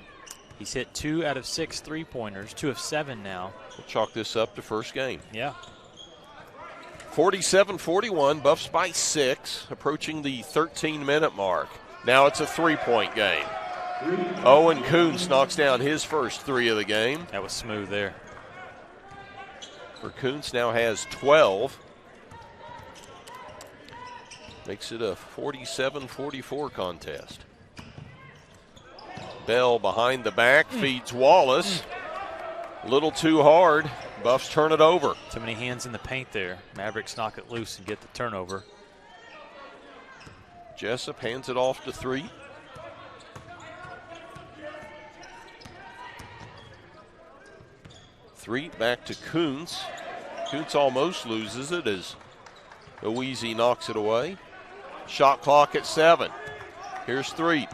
He's hit 2 out of 6 3-pointers, 2 of 7 now. We'll chalk this up to first game. Yeah. 47-41, Buffs by 6, approaching the 13-minute mark. Now it's a 3-point game. Owen Kuntz knocks down his first 3 of the game. That was smooth there. For Kuntz now has 12. Makes it a 47-44 contest. Bell behind the back, feeds Wallace. A little too hard. Buffs turn it over. Too many hands in the paint there. Mavericks knock it loose and get the turnover. Jessup hands it off to Threet. Threet back to Kuntz. Kuntz almost loses it as Owiesi knocks it away. Shot clock at 7. Here's Threet.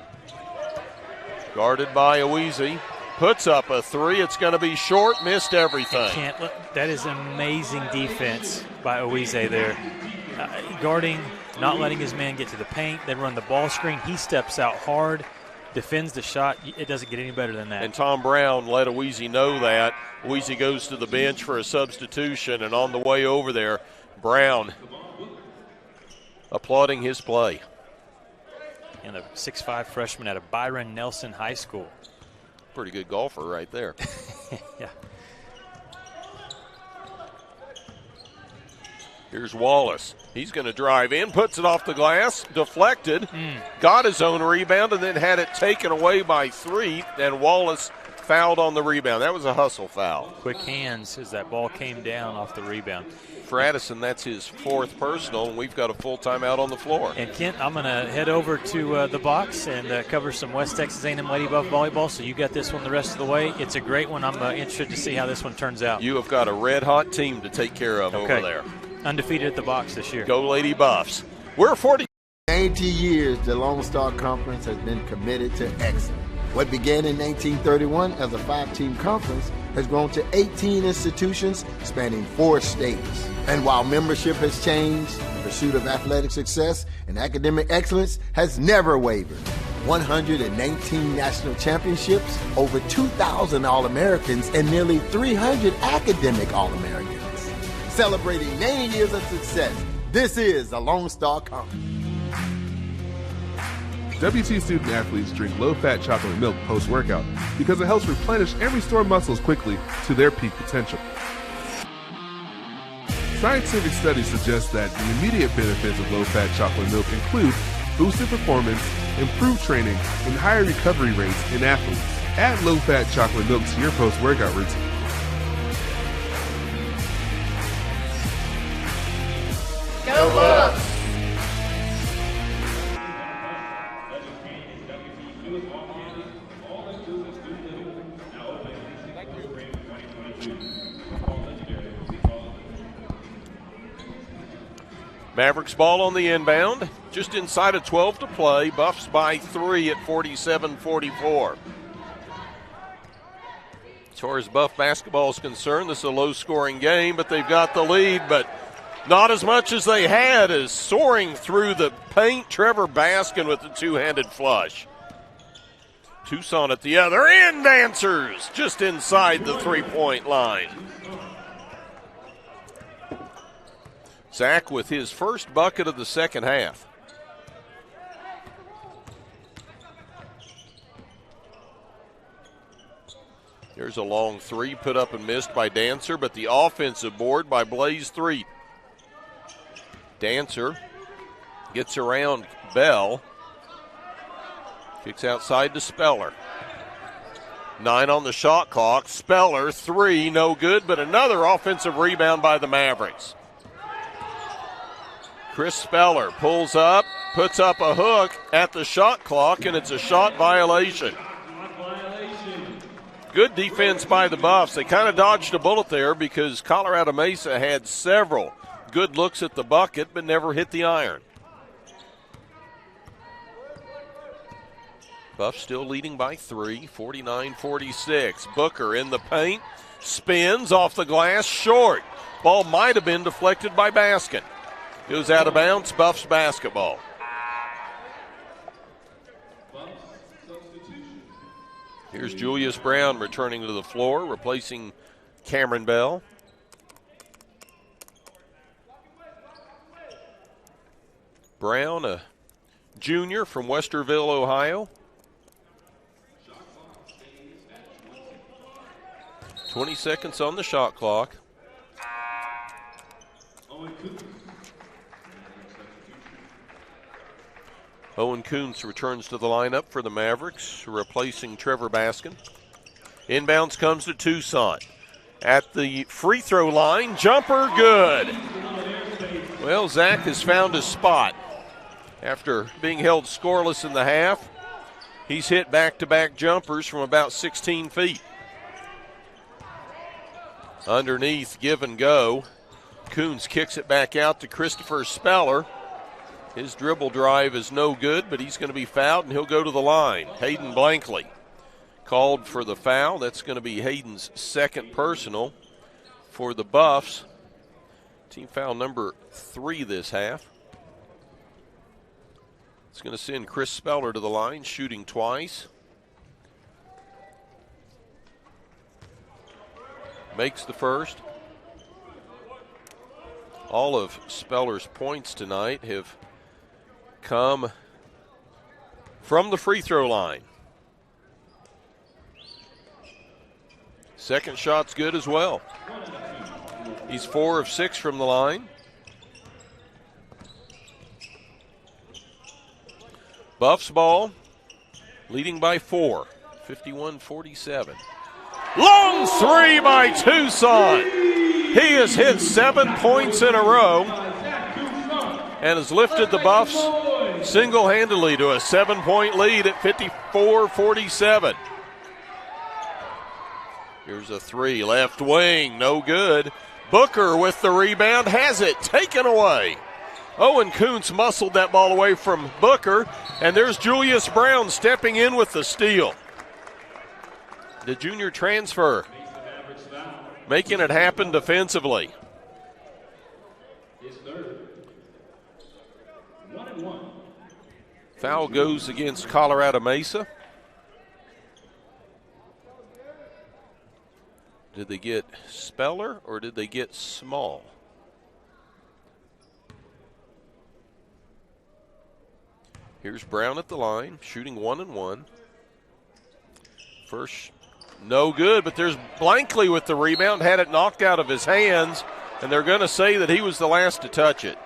Guarded by Owiesi. Puts up a 3. It's going to be short. Missed everything. That is amazing defense by Owiesi there. Guarding, not letting his man get to the paint. They run the ball screen. He steps out hard, defends the shot. It doesn't get any better than that. And Tom Brown let Owiesi know that. Owiesi goes to the bench for a substitution, and on the way over there, Brown applauding his play. And a 6'5" freshman out of Byron Nelson High School. Pretty good golfer right there. Yeah. Here's Wallace. He's going to drive in, puts it off the glass, deflected, got his own rebound, and then had it taken away by Threet, and Wallace fouled on the rebound. That was a hustle foul. Quick hands as that ball came down off the rebound. For Addison, that's his 4th personal, and we've got a full timeout on the floor. And Kent, I'm going to head over to the box and cover some West Texas A&M Lady Buff volleyball, so you got this one the rest of the way. It's a great one. I'm interested to see how this one turns out. You have got a red-hot team to take care of over there. Undefeated at the box this year. Go Lady Buffs. We're 40. 90 years, the Lone Star Conference has been committed to excellence. What began in 1931 as a 5-team conference has grown to 18 institutions spanning 4 states. And while membership has changed, the pursuit of athletic success and academic excellence has never wavered. 119 national championships, over 2,000 All-Americans, and nearly 300 academic All-Americans. Celebrating 90 years of success, this is the Lone Star Conference. WT student athletes drink low-fat chocolate milk post-workout because it helps replenish and restore muscles quickly to their peak potential. Scientific studies suggest that the immediate benefits of low-fat chocolate milk include boosted performance, improved training, and higher recovery rates in athletes. Add low-fat chocolate milk to your post-workout routine. Go Buffs! Mavericks ball on the inbound, just inside of 12 to play. Buffs by 3 at 47-44. As far as Buff basketball is concerned, this is a low-scoring game, but they've got the lead, but not as much as they had, as soaring through the paint, Trevor Baskin with the two-handed flush. Tucson at the other end answers just inside the three-point line. Zach with his first bucket of the second half. There's a long 3 put up and missed by Dancer, but the offensive board by Blaze Threet. Dancer gets around Bell. Kicks outside to Speller. 9 on the shot clock. Speller, 3, no good, but another offensive rebound by the Mavericks. Chris Speller pulls up, puts up a hook at the shot clock, and it's a shot violation. Good defense by the Buffs. They kind of dodged a bullet there because Colorado Mesa had several good looks at the bucket but never hit the iron. Buffs still leading by 3, 49-46. Booker in the paint, spins off the glass, short. Ball might have been deflected by Baskin. Goes out of bounds, Buffs basketball. Here's Julius Brown returning to the floor, replacing Cameron Bell. Brown, a junior from Westerville, Ohio. 20 seconds on the shot clock. Owen Kuntz returns to the lineup for the Mavericks, replacing Trevor Baskin. Inbounds comes to Tucson. At the free throw line, jumper good. Well, Zach has found his spot. After being held scoreless in the half, he's hit back-to-back jumpers from about 16 feet. Underneath, give and go. Coons kicks it back out to Christopher Speller. His dribble drive is no good, but he's going to be fouled, and he'll go to the line. Hayden Blankley called for the foul. That's going to be Hayden's second personal for the Buffs. Team foul number 3 this half. It's going to send Chris Speller to the line, shooting twice. Makes the first. All of Speller's points tonight have come from the free throw line. Second shot's good as well. He's 4 of 6 from the line. Buffs ball, leading by 4, 51-47. Long 3 by Tucson. He has hit 7 points in a row and has lifted the Buffs single-handedly to a 7-point lead at 54-47. Here's a 3, left wing, no good. Booker with the rebound, has it taken away. Owen Kuntz muscled that ball away from Booker, and there's Julius Brown stepping in with the steal. The junior transfer making it happen defensively. Foul goes against Colorado Mesa. Did they get Speller or did they get Small? Here's Brown at the line, shooting 1 and 1. First, no good, but there's Blankley with the rebound, had it knocked out of his hands, and they're going to say that he was the last to touch it.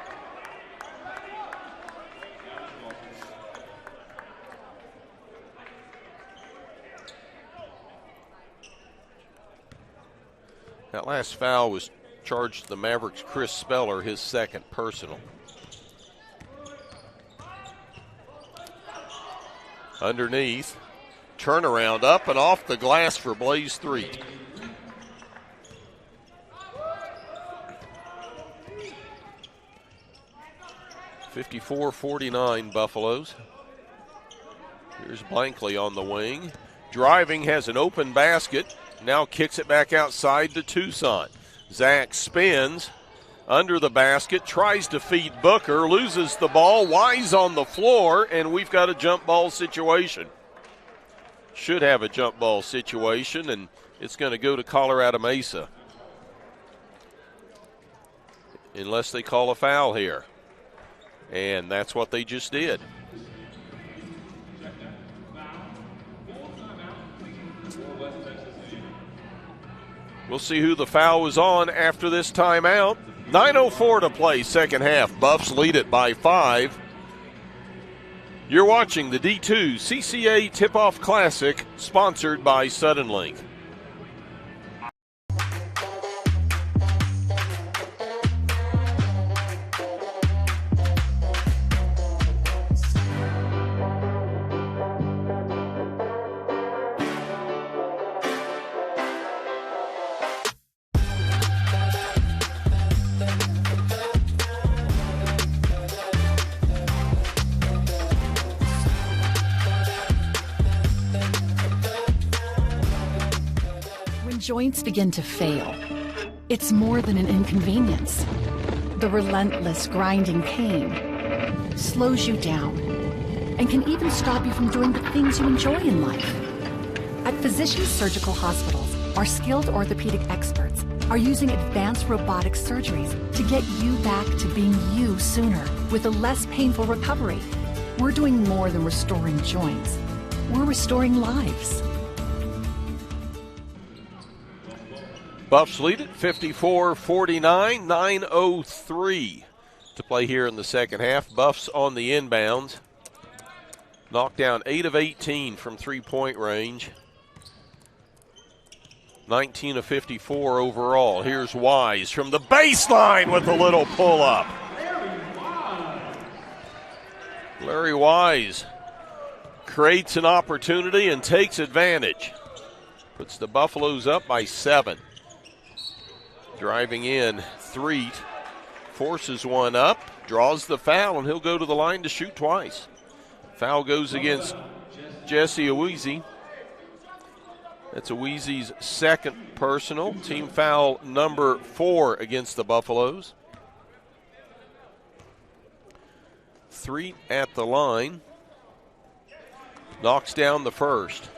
That last foul was charged to the Mavericks' Chris Speller, his second personal. Underneath, turnaround up and off the glass for Blaze Threet. (54-49) Buffaloes. Here's Blankley on the wing. Driving, has an open basket. Now kicks it back outside to Tucson. Zach spins under the basket, tries to feed Booker, loses the ball. Wise on the floor, and we've got a jump ball situation. Should have a jump ball situation, and it's going to go to Colorado Mesa. Unless they call a foul here. And that's what they just did. We'll see who the foul was on after this timeout. 9:04 to play, second half. Buffs lead it by 5. You're watching the D2CCA Tipoff Classic, sponsored by Suddenlink. Joints begin to fail, it's more than an inconvenience. The relentless grinding pain slows you down and can even stop you from doing the things you enjoy in life. At Physicians Surgical Hospitals, our skilled orthopedic experts are using advanced robotic surgeries to get you back to being you sooner with a less painful recovery. We're doing more than restoring joints. We're restoring lives. Buffs lead it 54-49, 9:03 to play here in the second half. Buffs on the inbounds. Knocked down 8 of 18 from three-point range. 19 of 54 overall. Here's Wise from the baseline with a little pull-up. Larry Wise creates an opportunity and takes advantage. Puts the Buffaloes up by 7. Driving in, Threet forces one up, draws the foul, and he'll go to the line to shoot twice. Foul goes against Jesse Awizi. That's Awizi's second personal. Team foul number 4 against the Buffaloes. 3 at the line. Knocks down the first.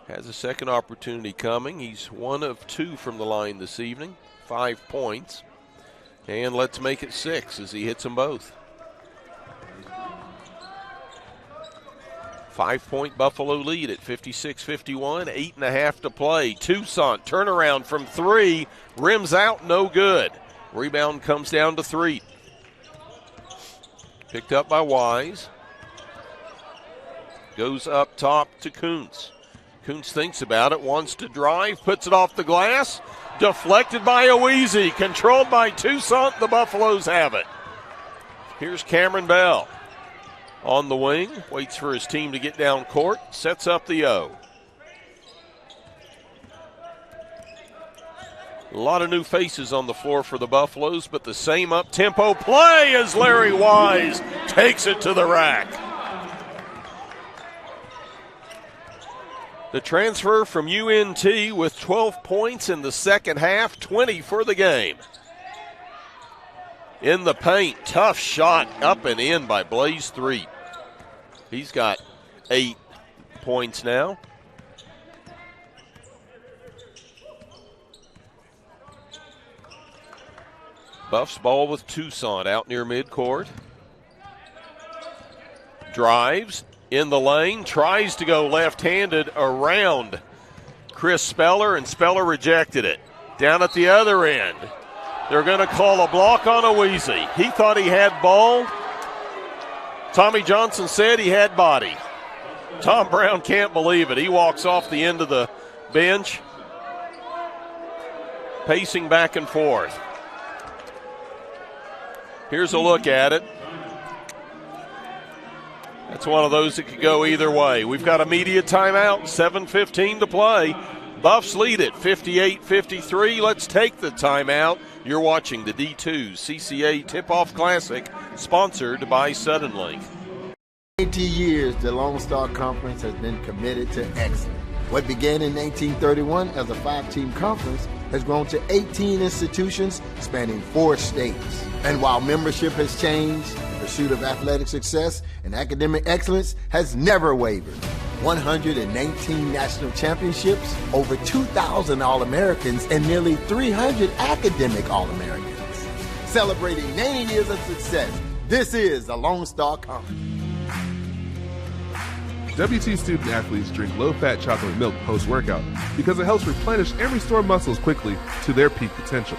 Has a second opportunity coming. He's 1 of 2 from the line this evening. 5 points. And let's make it 6 as he hits them both. 5-point Buffalo lead at 56-51, 8.5 to play. Toussaint turnaround from 3, rims out, no good. Rebound comes down to 3. Picked up by Wise. Goes up top to Kuntz. Kuntz thinks about it, wants to drive, puts it off the glass. Deflected by Awizi, controlled by Toussaint. The Buffaloes have it. Here's Cameron Bell. On the wing, waits for his team to get down court, sets up the O. A lot of new faces on the floor for the Buffaloes, but the same up-tempo play as Larry Wise takes it to the rack. The transfer from UNT with 12 points in the second half, 20 for the game. In the paint, tough shot up and in by Blaze Threet. He's got 8 points now. Buffs ball with Toussaint out near midcourt. Drives in the lane, tries to go left-handed around Chris Speller, and Speller rejected it. Down at the other end, they're going to call a block on Awizi. He thought he had ball. Tommy Johnson said he had body. Tom Brown can't believe it. He walks off the end of the bench, pacing back and forth. Here's a look at it. That's one of those that could go either way. We've got a media timeout, 7:15 to play. Buffs lead it 58-53. Let's take the timeout. You're watching the D2CCA Tipoff Classic, sponsored by Suddenlink. 80 years, the Lone Star Conference has been committed to excellence. What began in 1931 as a 5-team conference has grown to 18 institutions spanning 4 states. And while membership has changed, the pursuit of athletic success and academic excellence has never wavered. 119 national championships, over 2,000 All-Americans, and nearly 300 academic All-Americans. Celebrating 90 years of success, this is the Lone Star Conference. WT student athletes drink low-fat chocolate milk post-workout because it helps replenish and restore muscles quickly to their peak potential.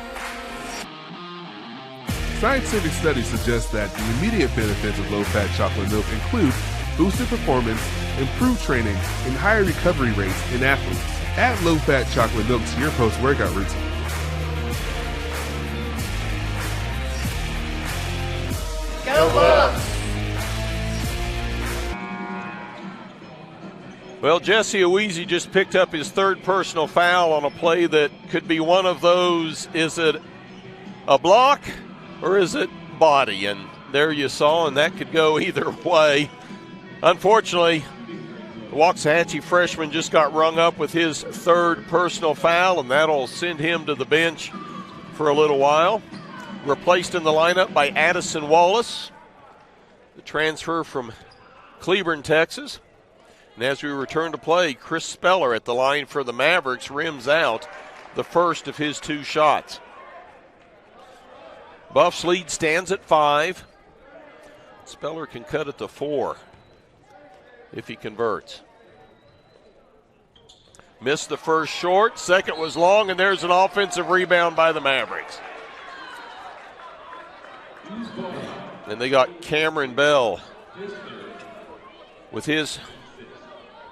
Scientific studies suggest that the immediate benefits of low-fat chocolate milk include boosted performance, improved training, and higher recovery rates in athletes. Add low-fat chocolate milk to your post-workout routine. Go Buffs! Well, Jesse Awizi just picked up his 3rd personal foul on a play that could be one of those. Is it a block or is it body? And there you saw, and that could go either way. Unfortunately, the Waxahachie freshman just got rung up with his 3rd personal foul, and that'll send him to the bench for a little while. Replaced in the lineup by Addison Wallace, the transfer from Cleburne, Texas. And as we return to play, Chris Speller at the line for the Mavericks rims out the first of his 2 shots. Buffs lead stands at 5. Speller can cut it to 4 if he converts. Missed the first short, second was long, and there's an offensive rebound by the Mavericks. And they got Cameron Bell with his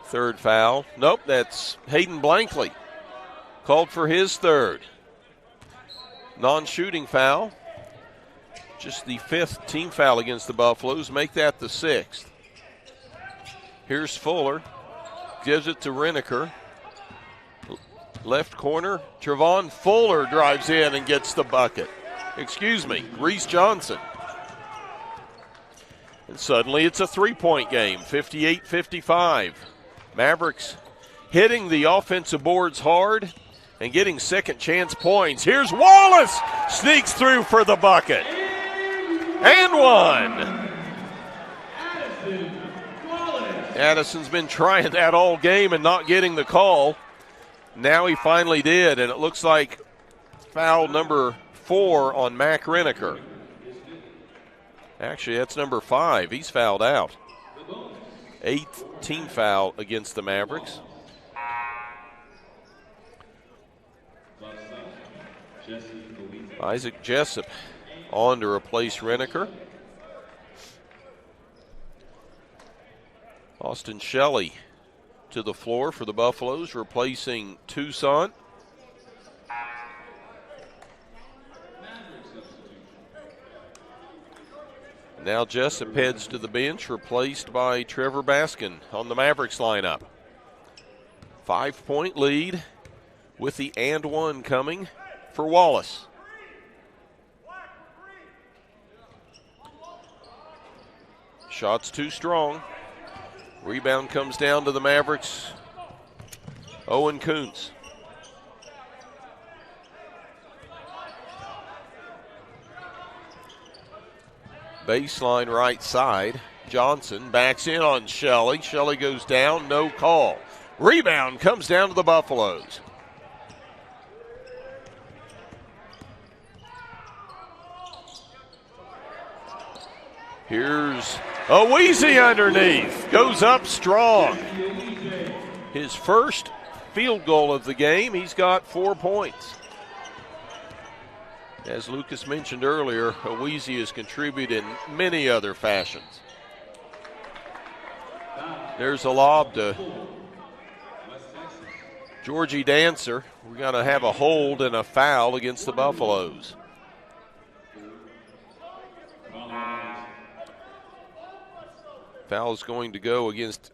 3rd foul. Nope, that's Hayden Blankley. Called for his 3rd. Non-shooting foul. Just the 5th team foul against the Buffaloes. Make that the 6th. Here's Fuller. Gives it to Reneker. Left corner, Trevon Fuller drives in and gets the bucket. Reese Johnson. And suddenly it's a three-point game, 58-55. Mavericks hitting the offensive boards hard and getting second chance points. Here's Wallace, sneaks through for the bucket. And one. Addison's been trying that all game and not getting the call. Now he finally did, and it looks like foul number 4 on Mac Reneker. Actually, that's number 5. He's fouled out. 8th team foul against the Mavericks. Isaac Jessup on to replace Reneker. Austin Shelley to the floor for the Buffaloes, replacing Toussaint. Now Jessup heads to the bench, replaced by Trevor Baskin on the Mavericks lineup. 5-point lead with the and one coming for Wallace. Shot's too strong. Rebound comes down to the Mavericks. Owen Kuntz. Baseline right side. Johnson backs in on Shelley. Shelley goes down, no call. Rebound comes down to the Buffaloes. Here's Oweezy underneath. Goes up strong. His first field goal of the game. He's got 4 points. As Lucas mentioned earlier, Oweezy has contributed in many other fashions. There's a lob to Georgie Dancer. We're going to have a hold and a foul against the Buffaloes. Foul is going to go against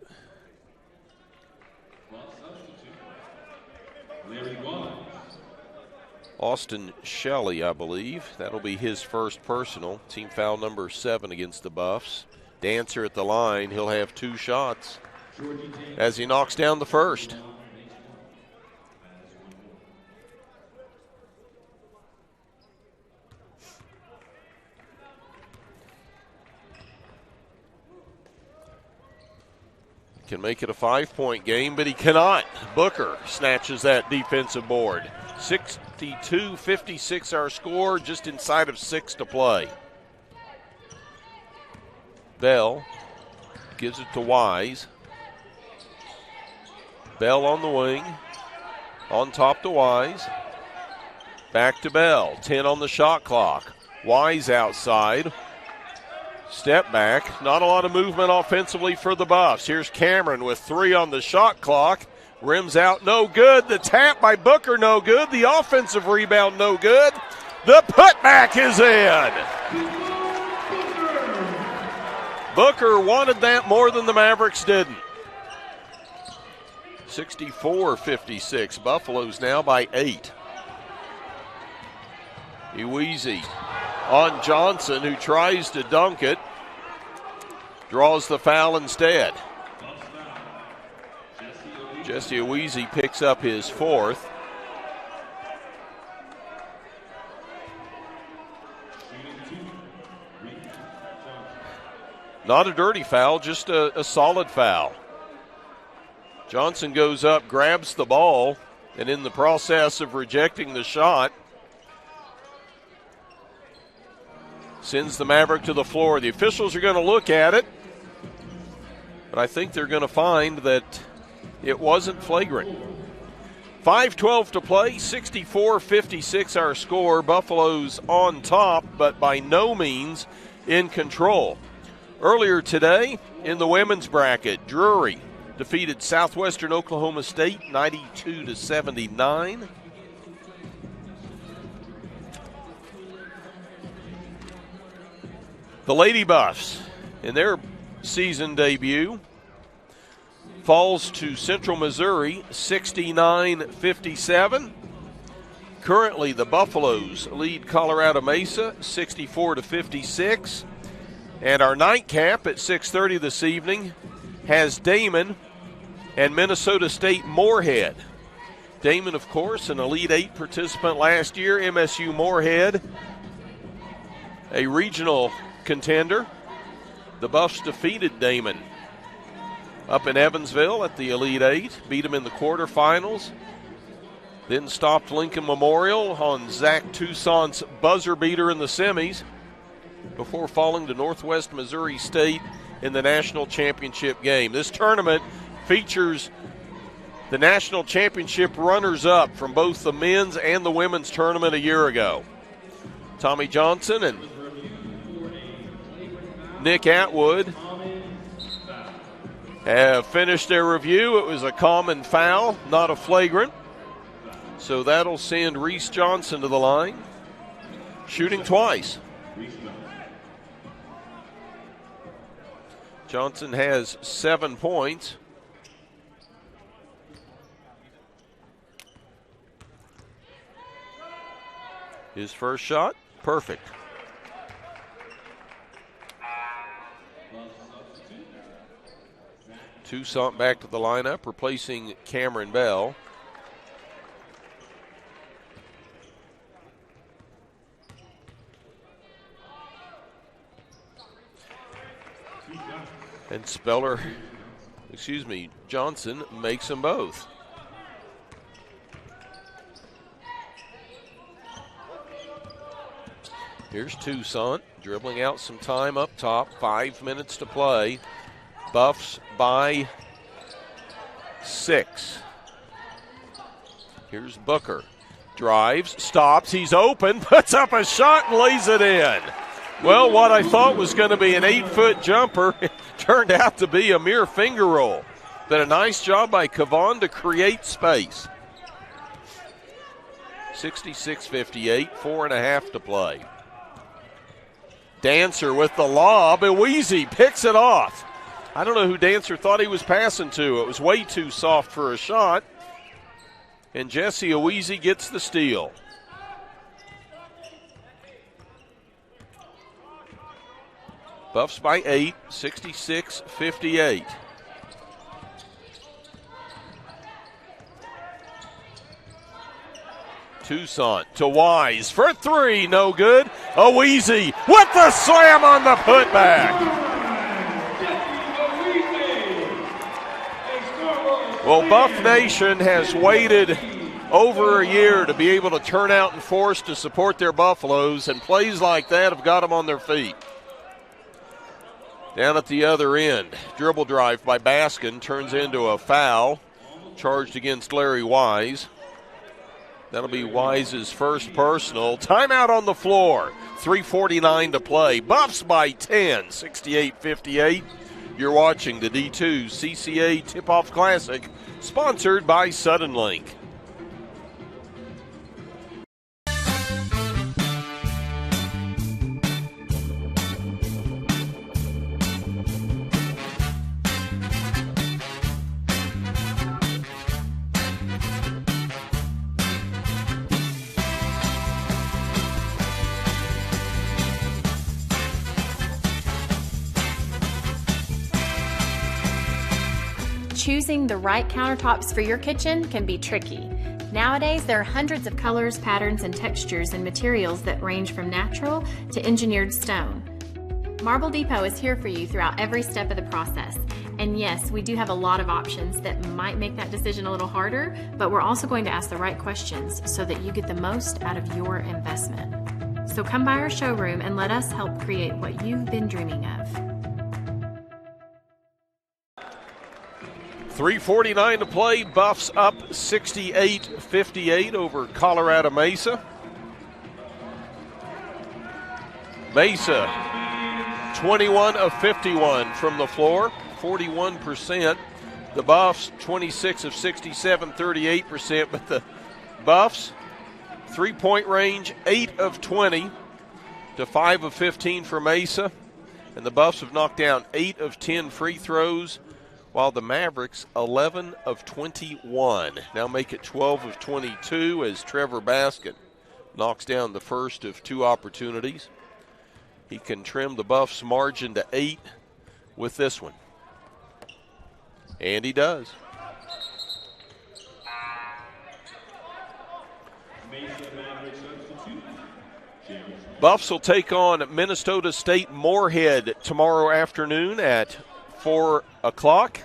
Austin Shelley, I believe. That'll be his first personal. Team foul number 7 against the Buffs. Dancer at the line. He'll have 2 shots as he knocks down the first. Can make it a 5-point game, but he cannot. Booker snatches that defensive board. 62-56 our score, just inside of 6 to play. Bell gives it to Wise. Bell on the wing. On top to Wise. Back to Bell. 10 on the shot clock. Wise outside. Step back. Not a lot of movement offensively for the Buffs. Here's Cameron with 3 on the shot clock. Rims out, no good. The tap by Booker, no good. The offensive rebound, no good. The putback is in. Booker wanted that more than the Mavericks didn't. 64-56. Buffaloes now by 8. Oweezy on Johnson, who tries to dunk it. Draws the foul instead. Jesse Oweezy picks up his 4th. Not a dirty foul, just a solid foul. Johnson goes up, grabs the ball, and in the process of rejecting the shot, sends the Maverick to the floor. The officials are going to look at it, but I think they're going to find that it wasn't flagrant. 5:12 to play, 64-56 our score. Buffaloes on top, but by no means in control. Earlier today, in the women's bracket, Drury defeated Southwestern Oklahoma State 92-79. The Lady Buffs, in their season debut, falls to Central Missouri 69-57. Currently, the Buffaloes lead Colorado Mesa 64-56. And our nightcap at 6:30 this evening has Damon and Minnesota State Moorhead. Damon, of course, an Elite Eight participant last year. MSU Moorhead, a regional contender. The Buffs defeated Damon up in Evansville at the Elite Eight, beat them in the quarterfinals, then stopped Lincoln Memorial on Zach Toussaint's buzzer beater in the semis before falling to Northwest Missouri State in the national championship game. This tournament features the national championship runners-up from both the men's and the women's tournament a year ago. Tommy Johnson and Nick Atwood have finished their review. It was a common foul, not a flagrant. So that'll send Reese Johnson to the line, shooting twice. Johnson has 7 points. His first shot, perfect. Toussaint back to the lineup, replacing Cameron Bell. And Johnson makes them both. Here's Toussaint dribbling out some time up top. 5 minutes to play. Buffs by 6. Here's Booker. Drives, stops, he's open, puts up a shot and lays it in. Well, what I thought was going to be an 8-foot jumper turned out to be a mere finger roll. But a nice job by Kavon to create space. 66-58, 4.5 to play. Dancer with the lob. Eweezy picks it off. I don't know who Dancer thought he was passing to. It was way too soft for a shot. And Jesse Eweezy gets the steal. Buffs by 8, 66-58. Toussaint to Wise for 3, no good. Eweezy with the slam on the putback. Well, Buff Nation has waited over a year to be able to turn out in force to support their Buffaloes, and plays like that have got them on their feet. Down at the other end, dribble drive by Baskin turns into a foul charged against Larry Wise. That'll be Wise's first personal. Timeout on the floor. 3:49 to play. Buffs by 10, 68-58. You're watching the D2CCA Tipoff Classic, sponsored by Sudden Link. Choosing the right countertops for your kitchen can be tricky. Nowadays, there are hundreds of colors, patterns, and textures and materials that range from natural to engineered stone. Marble Depot is here for you throughout every step of the process. And yes, we do have a lot of options that might make that decision a little harder, but we're also going to ask the right questions so that you get the most out of your investment. So come by our showroom and let us help create what you've been dreaming of. 3:49 to play. Buffs up 68-58 over Colorado Mesa. Mesa, 21 of 51 from the floor, 41%. The Buffs, 26 of 67, 38%. But the Buffs, three-point range, 8 of 20 to 5 of 15 for Mesa. And the Buffs have knocked down 8 of 10 free throws, while the Mavericks 11 of 21. Now make it 12 of 22 as Trevor Baskin knocks down the first of two opportunities. He can trim the Buffs' margin to 8 with this one. And he does. Buffs will take on Minnesota State Moorhead tomorrow afternoon at 4 o'clock.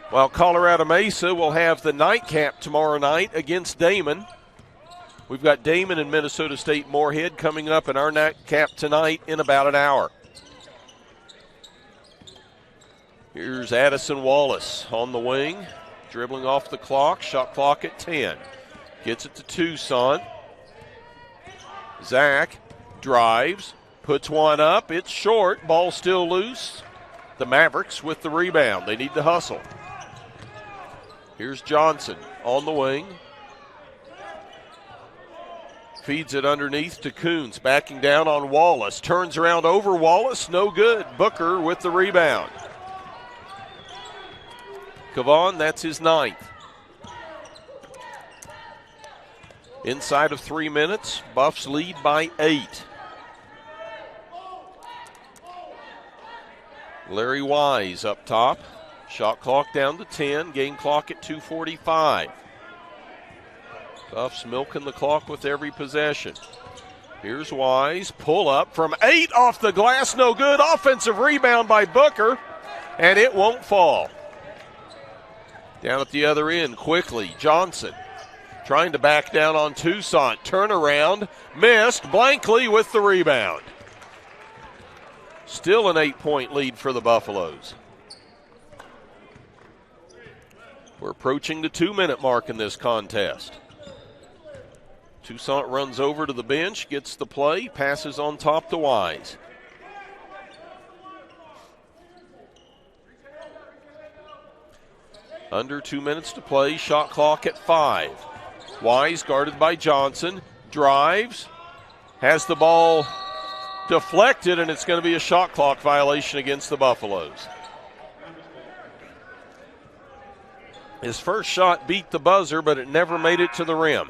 While Colorado Mesa will have the nightcap tomorrow night against Damon. We've got Damon and Minnesota State Moorhead coming up in our nightcap tonight in about an hour. Here's Addison Wallace on the wing, dribbling off the clock, shot clock at 10. Gets it to Tucson. Zach drives, puts one up, it's short, ball still loose. The Mavericks with the rebound, they need to hustle. Here's Johnson on the wing. Feeds it underneath to Coons, backing down on Wallace. Turns around over Wallace, no good. Booker with the rebound. Kavon, that's his 9th. Inside of 3 minutes, Buffs lead by 8. Larry Wise up top. Shot clock down to 10, game clock at 2:45. Buffs milking the clock with every possession. Here's Wise, pull up from 8 off the glass, no good. Offensive rebound by Booker, and it won't fall. Down at the other end, quickly, Johnson trying to back down on Tucson. Turnaround, missed. Blankley with the rebound. Still an 8-point lead for the Buffaloes. We're approaching the 2-minute mark in this contest. Toussaint runs over to the bench, gets the play, passes on top to Wise. Under 2 minutes to play, shot clock at 5. Wise guarded by Johnson, drives, has the ball deflected, and it's going to be a shot clock violation against the Buffaloes. His first shot beat the buzzer, but it never made it to the rim.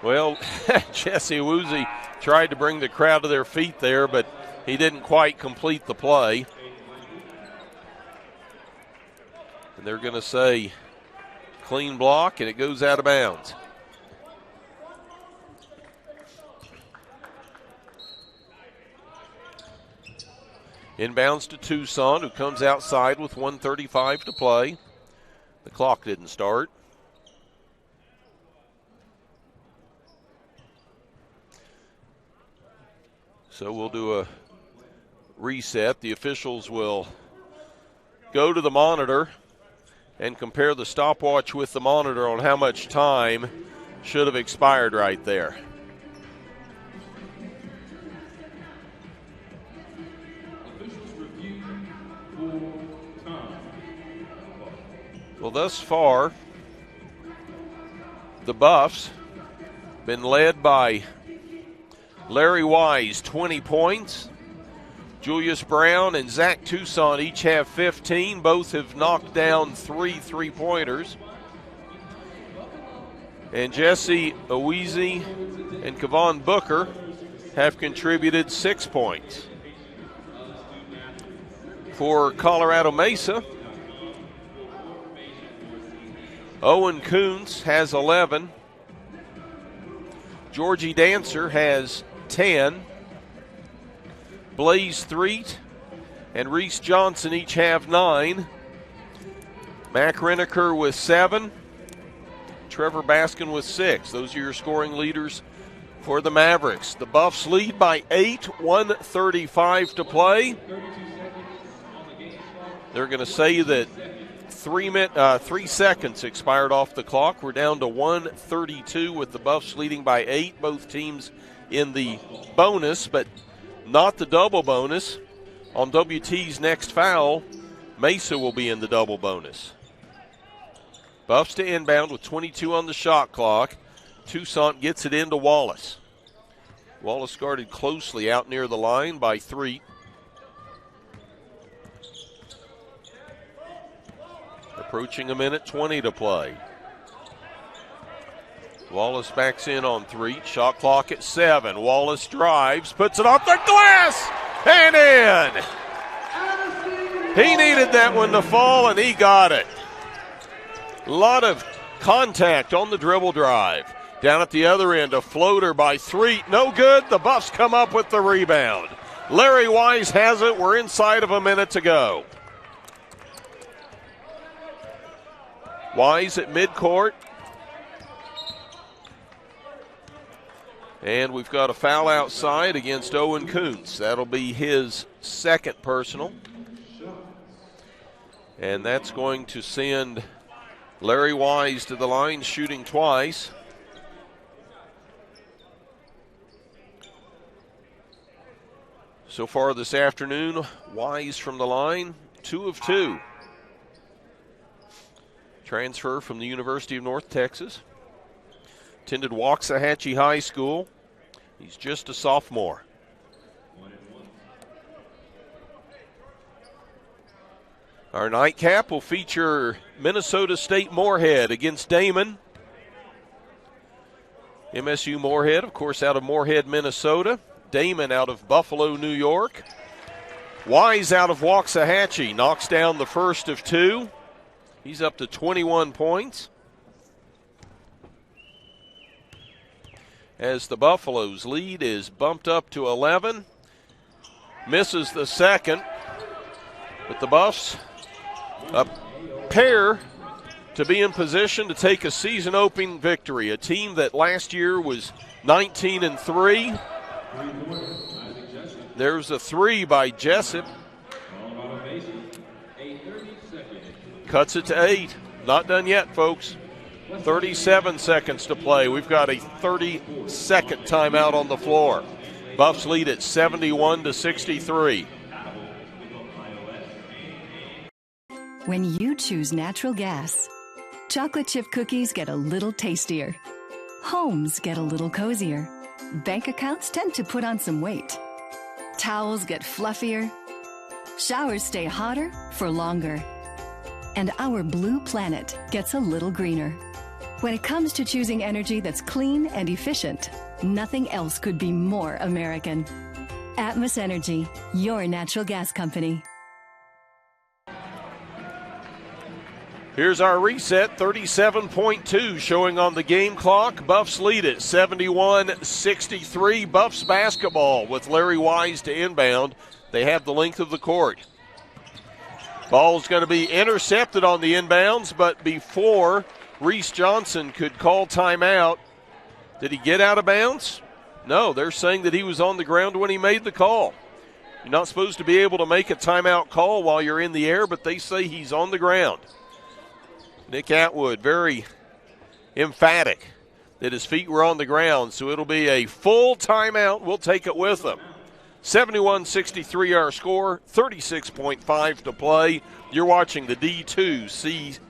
Well, Jesse Woozy tried to bring the crowd to their feet there, but he didn't quite complete the play. And they're going to say clean block, and it goes out of bounds. Inbounds to Tucson, who comes outside with 1:35 to play. The clock didn't start. So we'll do a reset. The officials will go to the monitor and compare the stopwatch with the monitor on how much time should have expired right there. Well, thus far, the Buffs been led by Larry Wise, 20 points. Julius Brown and Zach Toussaint each have 15. Both have knocked down 3 3-pointers. And Jesse Owizi and Kavon Booker have contributed 6 points. For Colorado Mesa, Owen Kuntz has 11. Georgie Dancer has 10. Blaze Threet and Reese Johnson each have 9. Mac Reneker with 7. Trevor Baskin with 6. Those are your scoring leaders for the Mavericks. The Buffs lead by 8, 1:35 to play. They're going to say that 3 seconds expired off the clock. We're down to 1:32 with the Buffs leading by 8. Both teams in the bonus, but not the double bonus. On WT's next foul, Mesa will be in the double bonus. Buffs to inbound with 22 on the shot clock. Toussaint gets it into Wallace. Wallace guarded closely out near the line by 3. Approaching 1:20 to play. Wallace backs in on 3. Shot clock at 7. Wallace drives, puts it off the glass, and in. He needed that one to fall, and he got it. A lot of contact on the dribble drive. Down at the other end, a floater by 3. No good. The Buffs come up with the rebound. Larry Wise has it. We're inside of a minute to go. Wise at midcourt. And we've got a foul outside against Owen Kuntz. That'll be his second personal. And that's going to send Larry Wise to the line, shooting twice. So far this afternoon, Wise from the line, 2 of 2. Transfer from the University of North Texas. Attended Waxahachie High School. He's just a sophomore. Our nightcap will feature Minnesota State Moorhead against Damon. MSU Moorhead, of course, out of Moorhead, Minnesota. Damon out of Buffalo, New York. Wise out of Waxahachie knocks down the first of 2. He's up to 21 points. As the Buffaloes' lead is bumped up to 11. Misses the second. But the Buffs appear to be in position to take a season-opening victory. A team that last year was 19-3. There's a 3 by Jessup. Cuts it to 8. Not done yet, folks. 37 seconds to play. We've got a 30-second timeout on the floor. Buffs lead at 71-63. When you choose natural gas, chocolate chip cookies get a little tastier. Homes get a little cozier. Bank accounts tend to put on some weight. Towels get fluffier. Showers stay hotter for longer. And our blue planet gets a little greener. When it comes to choosing energy that's clean and efficient, nothing else could be more American. Atmos Energy, your natural gas company. Here's our reset, 37.2 showing on the game clock. Buffs lead it 71-63. Buffs basketball with Larry Wise to inbound. They have the length of the court. Ball's going to be intercepted on the inbounds, but before Reese Johnson could call timeout, did he get out of bounds? No, they're saying that he was on the ground when he made the call. You're not supposed to be able to make a timeout call while you're in the air, but they say he's on the ground. Nick Atwood very emphatic that his feet were on the ground, so it'll be a full timeout. We'll take it with them. 71-63 our score, 36.5 to play. You're watching the D2CCA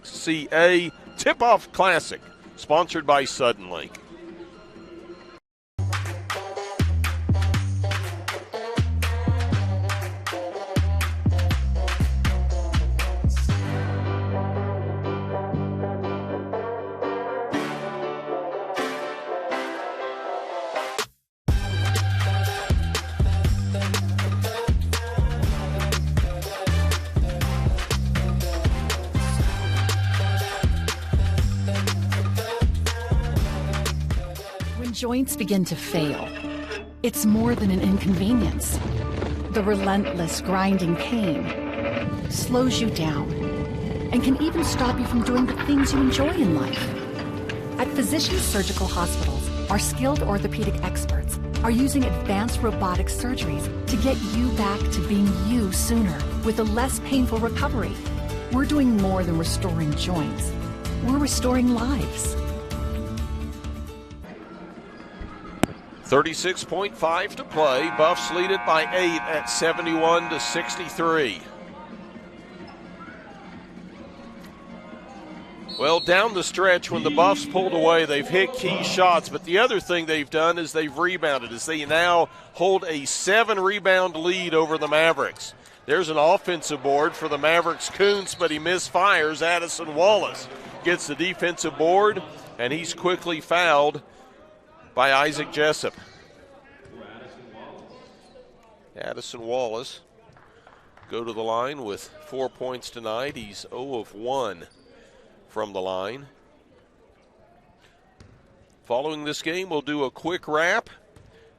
Tipoff Classic, sponsored by Suddenlink. Joints begin to fail. It's more than an inconvenience. The relentless grinding pain slows you down and can even stop you from doing the things you enjoy in life. At Physicians Surgical Hospitals, our skilled orthopedic experts are using advanced robotic surgeries to get you back to being you sooner. with a less painful recovery. We're doing more than restoring joints. We're restoring lives. 36.5 to play. Buffs lead it by 8 at 71-63. Well, down the stretch, when the Buffs pulled away, they've hit key shots. But the other thing they've done is they've rebounded, as they now hold a 7-rebound lead over the Mavericks. There's an offensive board for the Mavericks' Kuntz, but he misfires. Addison Wallace gets the defensive board, and he's quickly fouled by Isaac Jessup. Addison Wallace go to the line with 4 points tonight. He's 0 of 1 from the line. Following this game, we'll do a quick wrap,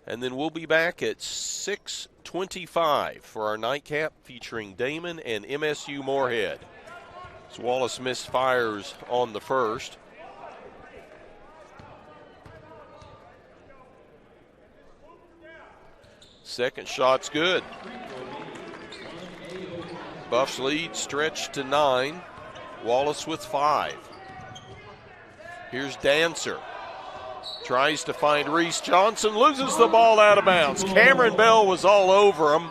and then we'll be back at 6:25 for our nightcap featuring Damon and MSU Moorhead. So Wallace misfires on the first. Second shot's good. Buffs lead stretched to 9. Wallace with 5. Here's Dancer. Tries to find Reese Johnson, loses the ball out of bounds. Cameron Bell was all over him.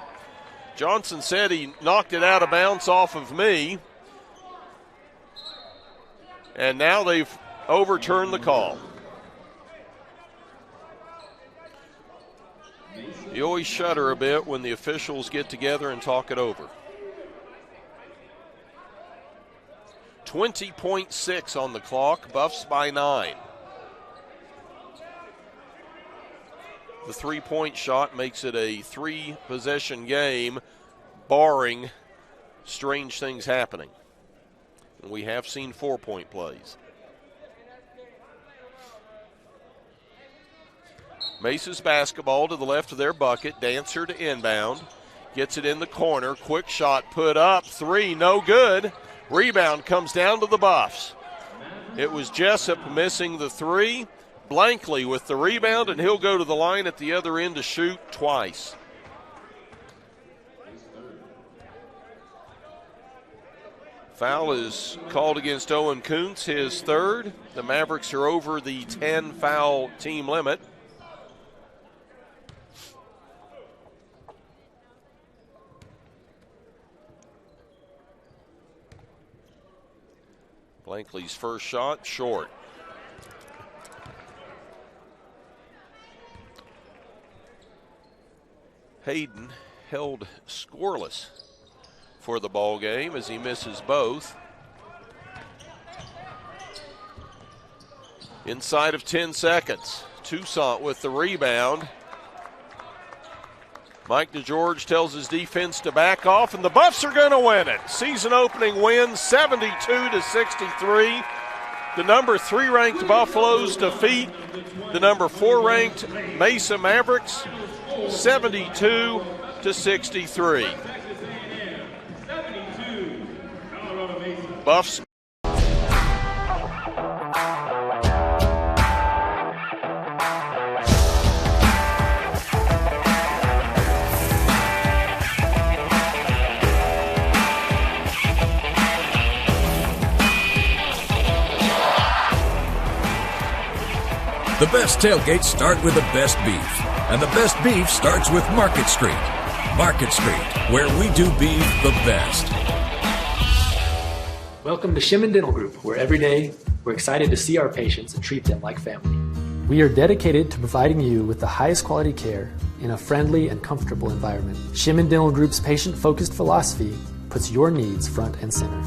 Johnson said he knocked it out of bounds off of me. And now they've overturned the call. You always shudder a bit when the officials get together and talk it over. 20.6 on the clock, Buffs by 9. The three-point shot makes it a 3-possession game, barring strange things happening. And we have seen 4-point plays. Mesa's basketball to the left of their bucket. Dancer to inbound. Gets it in the corner. Quick shot put up. 3, no good. Rebound comes down to the Buffs. It was Jessup missing the 3. Blankley with the rebound, and he'll go to the line at the other end to shoot twice. Foul is called against Owen Kuntz, his 3rd. The Mavericks are over the 10-foul team limit. Blankley's first shot, short. Hayden held scoreless for the ball game as he misses both. Inside of 10 seconds, Toussaint with the rebound. Mike DeGeorge tells his defense to back off, and the Buffs are going to win it. Season opening win, 72-63. The number 3 ranked Buffaloes defeat the number 4 ranked Mesa Mavericks, 72-63. Buffs. The best tailgates start with the best beef, and the best beef starts with Market Street. Market Street, where we do beef the best. Welcome to Shimon Dental Group, where every day we're excited to see our patients and treat them like family. We are dedicated to providing you with the highest quality care in a friendly and comfortable environment. Shimon Dental Group's patient-focused philosophy puts your needs front and center.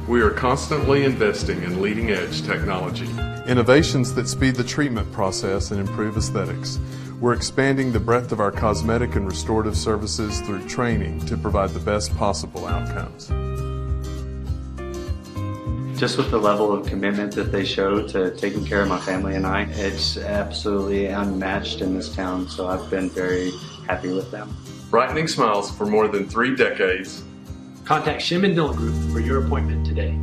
We are constantly investing in leading-edge technology. Innovations that speed the treatment process and improve aesthetics. We're expanding the breadth of our cosmetic and restorative services through training to provide the best possible outcomes. Just with the level of commitment that they show to taking care of my family and I, it's absolutely unmatched in this town, so I've been very happy with them. Brightening smiles for more than 3 decades. Contact Shimon Dental Group for your appointment today.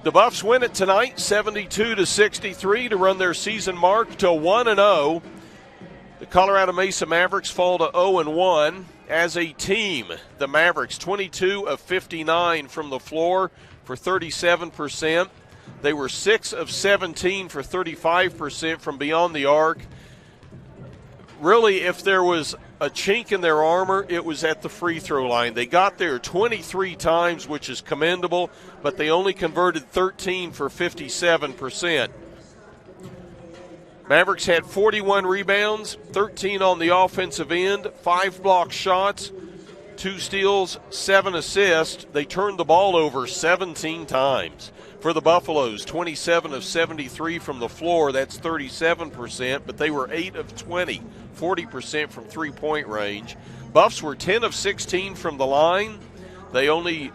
The Buffs win it tonight, 72-63, to run their season mark to 1-0. The Colorado Mesa Mavericks fall to 0-1. As a team, the Mavericks 22 of 59 from the floor for 37%. They were 6 of 17 for 35% from beyond the arc. Really, if there was a chink in their armor, it was at the free throw line. They got there 23 times, which is commendable, but they only converted 13 for 57%. Mavericks had 41 rebounds, 13 on the offensive end, 5 block shots, 2 steals, 7 assists. They turned the ball over 17 times. For the Buffaloes, 27 of 73 from the floor, that's 37%, but they were 8 of 20, 40% from three-point range. Buffs were 10 of 16 from the line. They only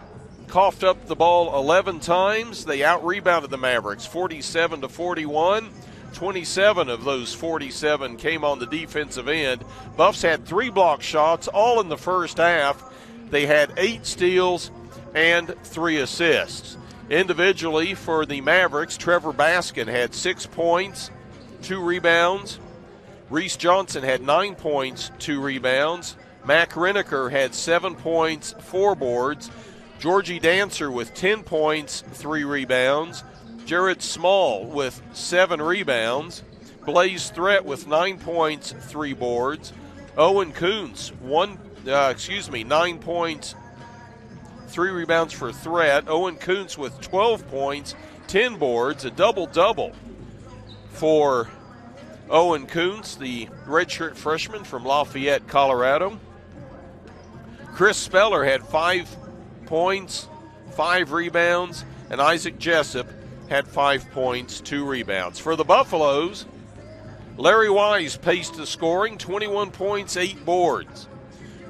coughed up the ball 11 times. They out-rebounded the Mavericks, 47 to 41. 27 of those 47 came on the defensive end. Buffs had 3 block shots, all in the first half. They had 8 steals and 3 assists. Individually for the Mavericks, Trevor Baskin had 6 points, 2 rebounds. Reese Johnson had 9 points, 2 rebounds. Mac Reneker had 7 points, 4 boards. Georgie Dancer with 10 points, 3 rebounds. Jared Small with 7 rebounds. Blaze Threat with 9 points, 3 boards. Owen Kuntz, 9 points, 3 rebounds for Threat. Owen Kuntz with 12 points, 10 boards, a double-double for Owen Kuntz, the redshirt freshman from Lafayette, Colorado. Chris Speller had 5 points, 5 rebounds, and Isaac Jessup had 5 points, 2 rebounds. For the Buffaloes, Larry Wise paced the scoring, 21 points, 8 boards.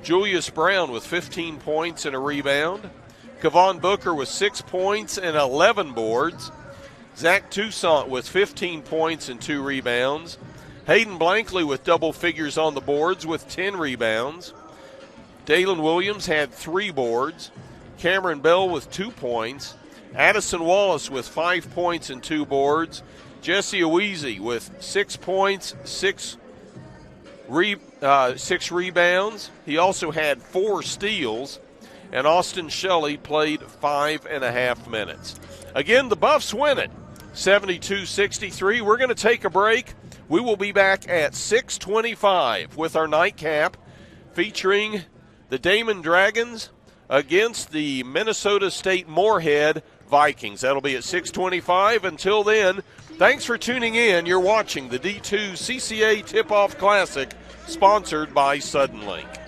Julius Brown with 15 points and a rebound. Kevon Booker with 6 points and 11 boards. Zach Toussaint with 15 points and 2 rebounds. Hayden Blankley with double figures on the boards with 10 rebounds. Dalen Williams had 3 boards. Cameron Bell with 2 points. Addison Wallace with 5 points and 2 boards. Jesse Oweezy with 6 points, 6 rebounds. He also had 4 steals. And Austin Shelley played 5.5 minutes. Again, the Buffs win it, 72-63. We're going to take a break. We will be back at 6:25 with our nightcap featuring the Damon Dragons against the Minnesota State Moorhead Vikings. That'll be at 6:25. Until then, thanks for tuning in. You're watching the D2CCA Tipoff Classic, sponsored by Suddenlink.